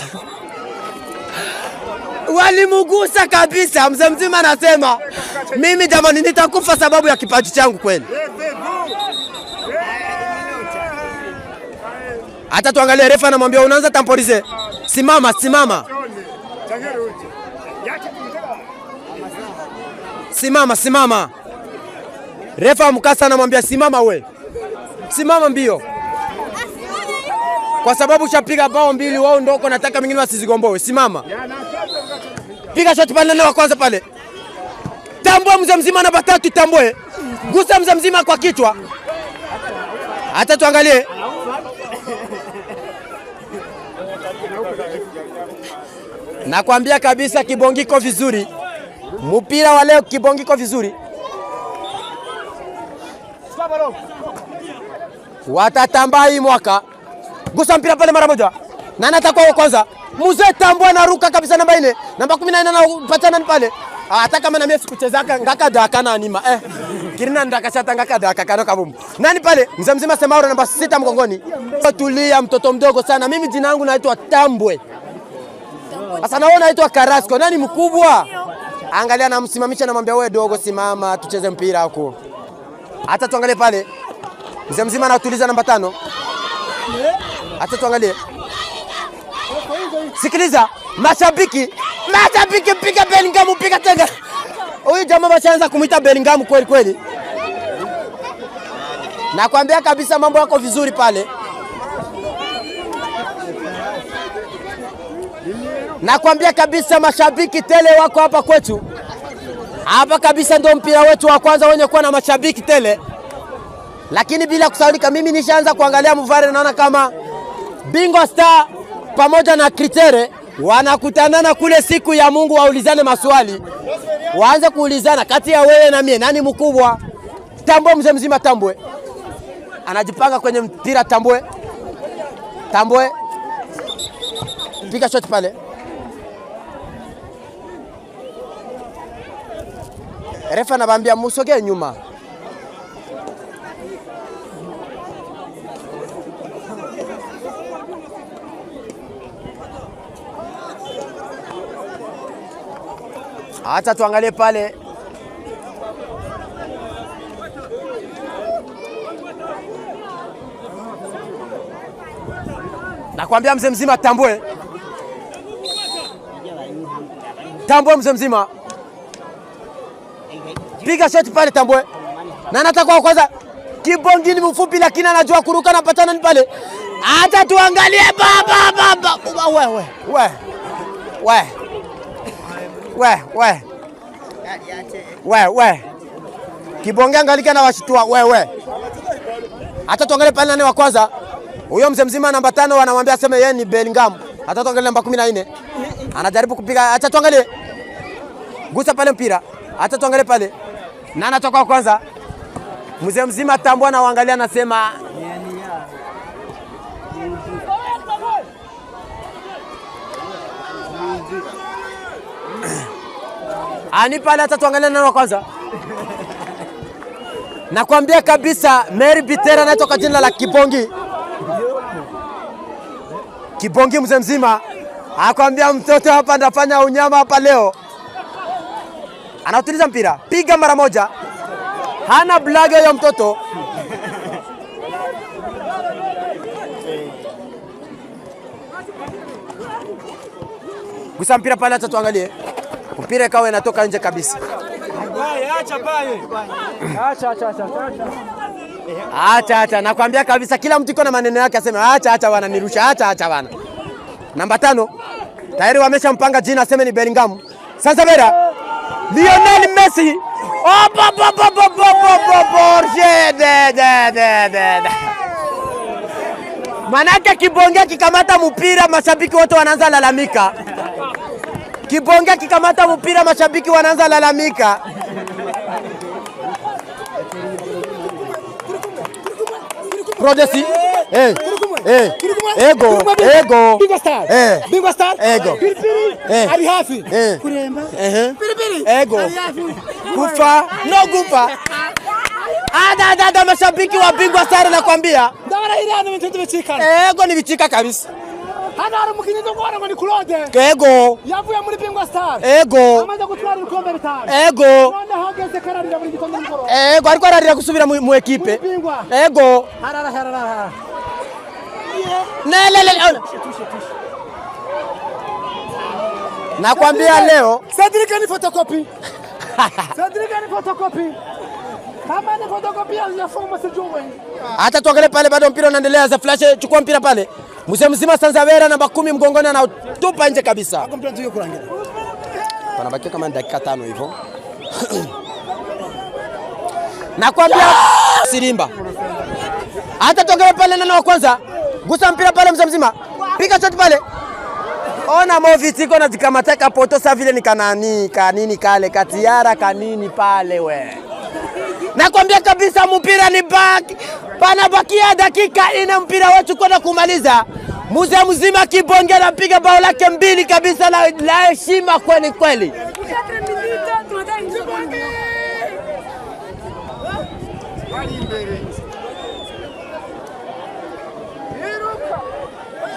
Walimugusa kabisa. Mzee mzima anasema mimi jamani nitakufa sababu ya kipaji changu kweli. Hata tuangalie refa anamwambia unaanza temporize. Simama. Refa mkasa anamwambia simama we. Simama mbio. Kwa sababu ushapiga bao 2 wao ndio uko nataka mingine wasizigomboe. Simama. Piga shot pale na wa kwanza pale. Tambwe mzee mzima namba 3 Tambwe. Gusa mzee mzima kwa kichwa. Hata tuangalie. Nakwambia kabisa Kibongiko vizuri. Mpira wa leo Kibongiko vizuri. Watatamba hii mwaka. Gusa mpira pale mara moja. Nani atakuwa wa kwanza? Mzee Tambwe anaruka kabisa namba 4. Namba 14 anapatana pale. Hata kama na mimi sikuchezaka ngaka daka na anima. Kirina ndakashata ngaka daka kana kabumu. Nani pale? Mzee mzima Semauro namba 6 mgongoni. Tulia mtoto mdogo sana. Mimi jina langu naitwa Tambwe. Sasa naona naitwa Carrasco. Nani mkubwa? Angalia namsimamisha namwambia wewe dogo simama tucheze mpira huko. Hata tuangalie pale. Mzee mzima anatuliza namba 5. Hata tuangalie. Sikiliza, mashabiki piga Bellingham piga tena. Huyu jamaa bashaanza kumuita Bellingham kweli kweli. Nakwambia kabisa mambo yako vizuri pale. Nakwambia kabisa mashabiki tele wako hapa kwetu. Hapa kabisa ndio mpira wetu wa kwanza wenye kuwa na mashabiki tele. Lakini bila kusaulika mimi nishaanza kuangalia mvare naona kama Bingo Star pamoja na Kritere wanakutanana kule siku ya Mungu waulizane maswali. Waanze kuulizana kati ya wewe na mie nani mkubwa? Tambwe mzee mzima Tambwe. Anajipanga kwenye mpira Tambwe. Tambwe. Piga shot pale. Refa anabambia musogee nyuma. Acha tuangalie pale. Nakwambia mzee mzima Tambwe. Tambwe mzee mzima. Piga shot pale Tambwe. Na nataka kwanza Kibongi ni mfupi lakini anajua kuruka na patana ni pale. Acha tuangalie baba. We. Kibonge angalika na washitua we. Hata tuangalie pale nani wa kwanza. Huyo mzee mzima namba 5 anamwambia aseme yeye ni Bellingham. Hata tuangalie namba 14. Anajaribu kupiga. Acha tuangalie. Gusa pale mpira. Hata tuangalie pale. Na anatoka kwanza. Mzee mzima Tambwe anaangalia anasema ani pale hata tuangalia nani wa kwanza. Nakwambia kabisa Mary Bitera anatoka jina la Kibongi. Kibongi mzee mzima. Akwambia mtoto hapa ndafanya unyama hapa leo. Anautuliza mpira. Piga mara moja. Hana blaga ya mtoto. Gusa mpira pale hata tuangalie. Mpira ikawa inatoka nje kabisa. Acha pale. Acha. Nakwambia kabisa kila mtu iko na maneno yake aseme acha bwana nirusha acha bwana. Namba 5. Tayari wameshampanga jina aseme ni Bellingham. Sasa bera. Lionel Messi. Manake Kibonge kikamata mpira mashabiki wote wanaanza lalamika. Kibonge kikamata mpira mashabiki wanaanza lalamika. Prodesi. Ego. Bingo Star. Ego. Ali hafi. Kuremba. Ego. Kufa. No kufa. Ada mashabiki wa Bingo Star nakwambia. Ndara ile ana mtoto bichika. Ego ni bichika kabisa. Hana ari mukinyi ndo ngora ngo ni Claude. Ego. Yavuye muri Bingo Star. Ego. Amaze gutwara ibikombe bitanu. Ego. None hageze kararira muri gikombe ngoro. Ego ariko ararira gusubira mu equipe. Ego. Harara. Lele. Nakwambia leo Cedric ni photocopy. Kama ni photocopy ya fomu sijui. Hata tuangalie pale bado mpira unaendelea za flash chukua mpira pale. Mzee mzima Sanzavera namba 10 mgongoni anatupa nje kabisa. Panabaki kama dakika 5 hivyo. Nakwambia Sirimba. Hata tuangalie pale nani wa kwanza. Gusa mpira pale mzee mzima. Piga shot pale. Ona Moviti iko na jikamateka poto sasa vile ni kanini kale katiara kanini pale we. Nakwambia kabisa mpira ni back. Panabakia dakika 4 mpira wetu kwenda kumaliza. Mzee mzima Kibonge anapiga bao lake 2 kabisa la heshima kweli.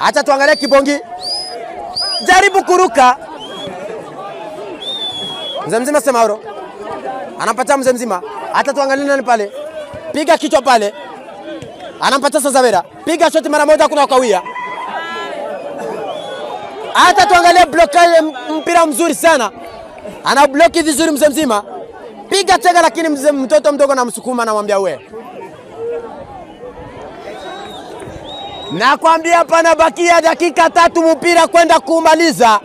Acha tuangalie Kibongi. Jaribu kuruka. Mzee mzima Semauro. Anampatia mzee mzima. Acha tuangalie nani pale. Piga kichwa pale. Anampatia Sazavera. Piga shoti mara moja kuna kawia. Hata tuangalie blokaje mpira mzuri sana. Ana bloki vizuri mzee mzima. Piga tega lakini mtoto mdogo na msukuma anamwambia wewe. Nakwambia pana bakia dakika 3 mpira kwenda kumaliza.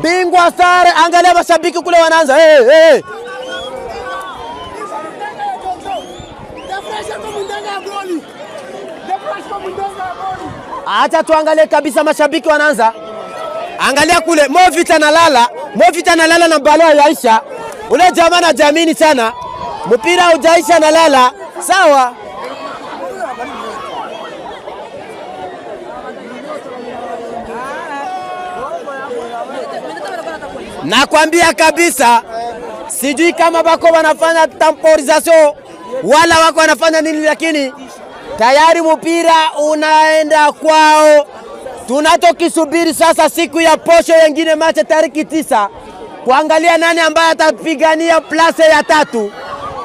Bingwa sare, angalia mashabiki kule wanaanza. Hey. Acha tuangalie kabisa mashabiki wanaanza. Angalia kule Movita analala na balo yaisha. Ule jamaa na jamini sana. Mpira hujaisha analala. Sawa. Nakwambia kabisa sijui kama bako wanafanya temporisation wala wako wanafanya nini, lakini tayari mpira unaenda kwao. Tunatokisubiri sasa siku ya posho yengine mache tariki 9 kuangalia nani ambaye atapigania place ya 3,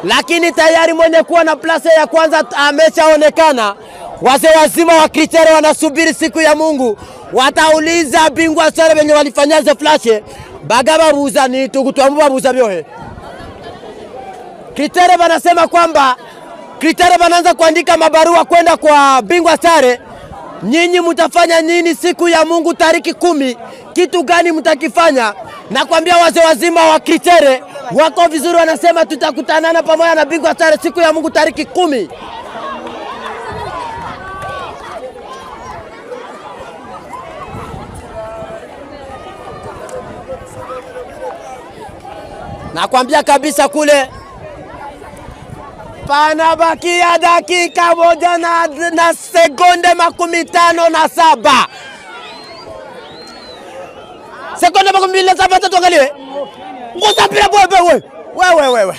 lakini tayari mwenye kuwa na place ya kwanza ameshaonekana. Wazee wazima wa Kritere wanasubiri siku ya Mungu, watauliza bingwa sare wenye walifanyaje flash bagaba buza ni tukutwambu buza byohe. Kritere wanasema kwamba Kritere wanaanza kuandika mabarua kwenda kwa bingwa sare. Nyinyi mtafanya nini siku ya Mungu tariki 10? Kitu gani mtakifanya? Nakwambia wazee wazima wa Kritere wako vizuri, wanasema tutakutanana pamoja na bingwa sare siku ya Mungu tariki 10. Nakwambia kabisa kule panabakia dakika 1 na sekunde 57. Sekunde 27 tuangalie. Ngoja mpira wewe.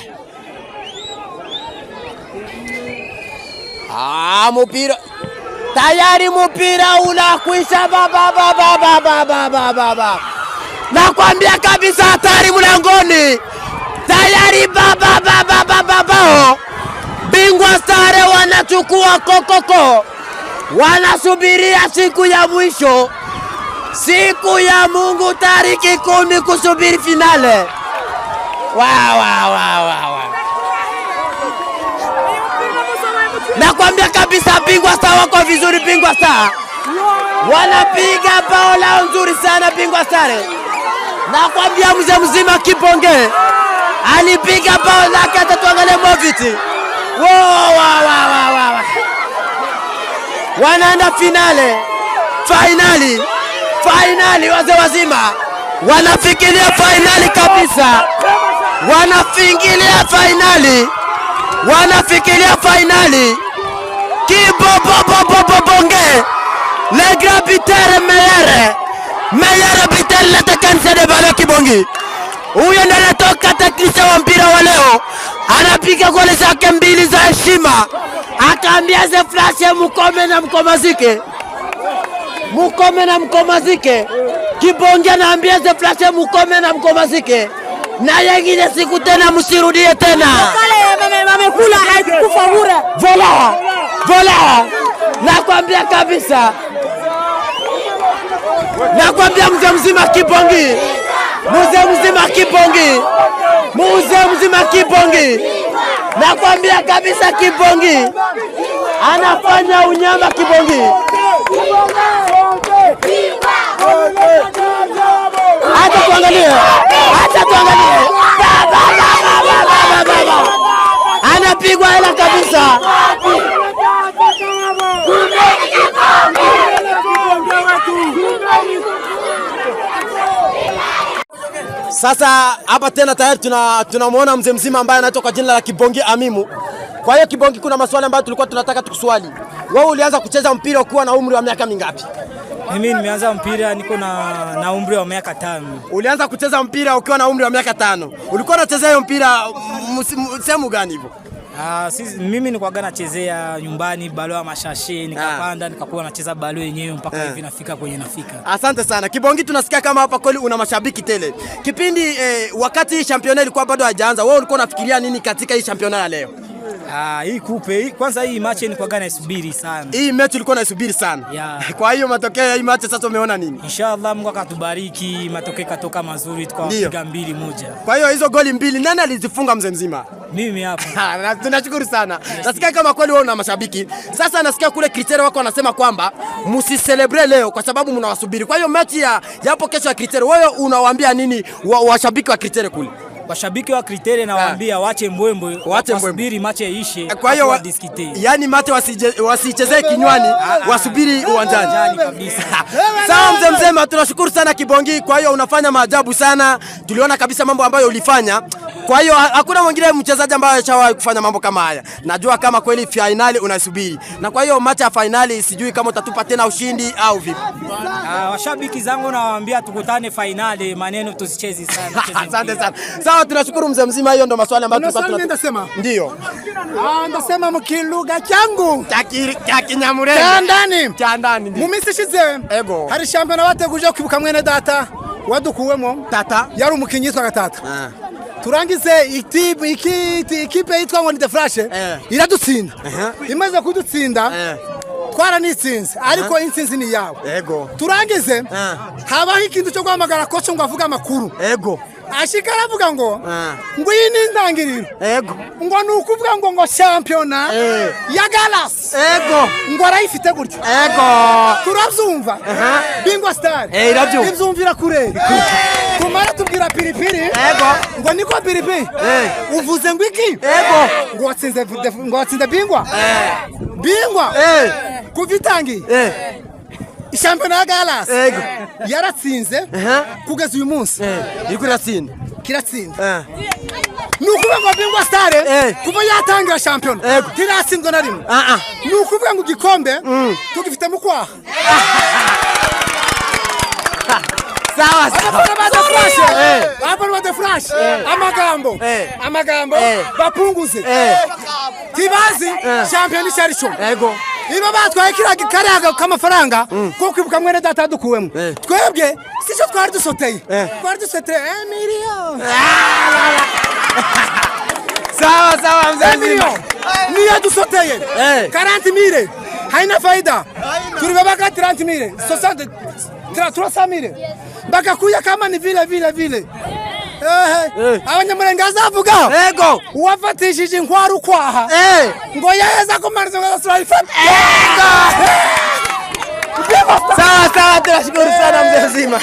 Mpira. Tayari mpira unakwisha baba. Nakwambia kabisa hatari mlangoni. Tayari baba. Bingwa sare wanachukua kokoko. Wanasubiria siku ya mwisho. Siku ya Mungu tariki 10 kusubiri finale. Wow. Nakwambia kabisa bingwa sare wako vizuri, bingwa sare. Wanapiga bao lao nzuri sana bingwa sare. Nakwambia mzee mzima Kibonge alipiga bao lake, atatuangalia Moviti. Wow. Wanaenda finali wazee wazima. Wanafikiria finali kabisa. Wanafikiria finali. Kibonge. Le grand buteur meilleur buteur l'attaquant de balo Kibongi. Huyo ndiye anatoka takrisha wa mpira wa leo. Anapiga goli zake 2 za heshima. Akaambia ze flash mukome na mkomazike. Kibongi anaambia ze flash mukome na mkomazike. Na yengine siku tena msirudie tena. Kale wamekula haikufa bure. Vola. Nakwambia kabisa. Nakwambia mzee mzima Kibongi. Nakwambia kabisa Kibongi anafanya unyama Kibongi. Acha tuangalie. Anapigwa hela kabisa. Sasa hapa tena tayari tunamuona mzee mzima ambaye anaitwa kwa jina la Kibongi Amimu. Kwa hiyo Kibongi, kuna maswali ambayo tulikuwa tunataka tukuswali. Wewe ulianza kucheza mpira ukiwa na umri wa miaka mingapi? Mimi nimeanza mpira niko na umri wa miaka 5. Ulianza kucheza mpira ukiwa na umri wa miaka 5. Ulikuwa unacheza hiyo mpira sehemu gani hivyo? Mimi nilikuwa nachezea nyumbani balo ya Mashashe, nikapanda nikakuwa nacheza balo yenyewe mpaka hivi nafika kwenye nafika. Asante sana. Kibongi, tunasikia kama hapa kweli una mashabiki tele. Kipindi wakati championnat ilikuwa bado haijaanza, wewe ulikuwa unafikiria nini katika hii championnat ya leo? Hii kupe kwanza, hii match nilikuwa naisubiri sana. Hii match ulikuwa naisubiri sana. Yeah. Kwa hiyo matokeo ya hii match sasa umeona nini? Inshallah Mungu akatubariki, matokeo katoka mazuri, tukapiga 2-1. Kwa hiyo hizo goli mbili nani alizifunga mzee mzima? Mimi hapa. Tunashukuru sana. Nasikia kama kweli wewe una mashabiki. Sasa nasikia kule Kritere wako wanasema kwamba msicelebrate leo kwa sababu mnawasubiri. Kwa hiyo mechi ya hapo kesho ya Kritere, wewe unawaambia nini washabiki wa Kritere kule? Washabiki wa Kritere nawaambia waache mbwembwe, wasubiri match iishe. Kwa hiyo yani mate wasichezee kinywani, wasubiri uwanjani kabisa. Sawa mzee mzema, tunashukuru sana Kibongi. Kwa hiyo unafanya maajabu sana. Tuliona kabisa mambo ambayo ulifanya. Kwa hiyo hakuna mwingine mchezaji ambaye ashawahi kufanya mambo kama haya. Najua kama kweli finali unasubiri. Na kwa hiyo match ya finali sijui kama utatupa tena ushindi au vipi. Washabiki zangu nawaambia tukutane finali, maneno tusichezi sana. Asante sana. Sawa, tunashukuru mzee mzima. Hiyo ndo maswali ambayo tunasema. Ndio. Ndasema mkiluga changu. Cha Kinyamurenge. Cha ndani. Mumisishize. Ego. Hari championnat bateguje kwibuka mwene data wadukuwemo. Tata. Yari umukinyi yitwa Gatata. Turangize ikipe yitwa ngo ni The Flash iradutsinda. Imaze kudutsinda twara nitsinze ariko intsinzi ni yawe. Ego. Turangize habaho ikintu cyo guhamagara kocho ngo avuga amakuru. Ego. Ashikara avuga ngo iyi ni intangiriro. Ego. Ngo nukuvuga ngo championnat ya Galas. Ego. Ngo arayifite gutyo. Ego. Turabyumva. Bingwa Star. Ibyumvira kure. Tumara tubwira Piripiri. Ego. Ngo niko Piripiri. Uvuze ngo iki? Ego. Ngo watsinze Bingwa. Bingwa. Kuvitangi. Championnat ya Galas. Ego. Yaratsinze kugeza uyu munsi. Iriko iratsinda. Kiratsinda. Nukuvuga ngo Bingwa Star kuva yatangira championnat kiratsinzwe na rimwe. Nukuvuga ngo igikombe tugifite mu kwaha. Sawa sawa. Hapa ni The Flash. Amagambo bapunguze. Tibazi champion cyaricho. Ego. Iba batwaye karaga kamafaranga ko kwibuka mwene data dukuwemo. Twebwe sico twari dusoteye. Twari dusoteye million. Sawa mzee. Niyo dusoteye. 40,000. Haina faida. Tulibabaka 30,000. 300,000. Bakakuya kama ni vile. Abanyamurenge azavuga. Ego. Uwafatishije inkwaru kwaha. Ngo yaheza kumariza ngo asurayifata. Sawa, tunashukuru sana mzee mzima.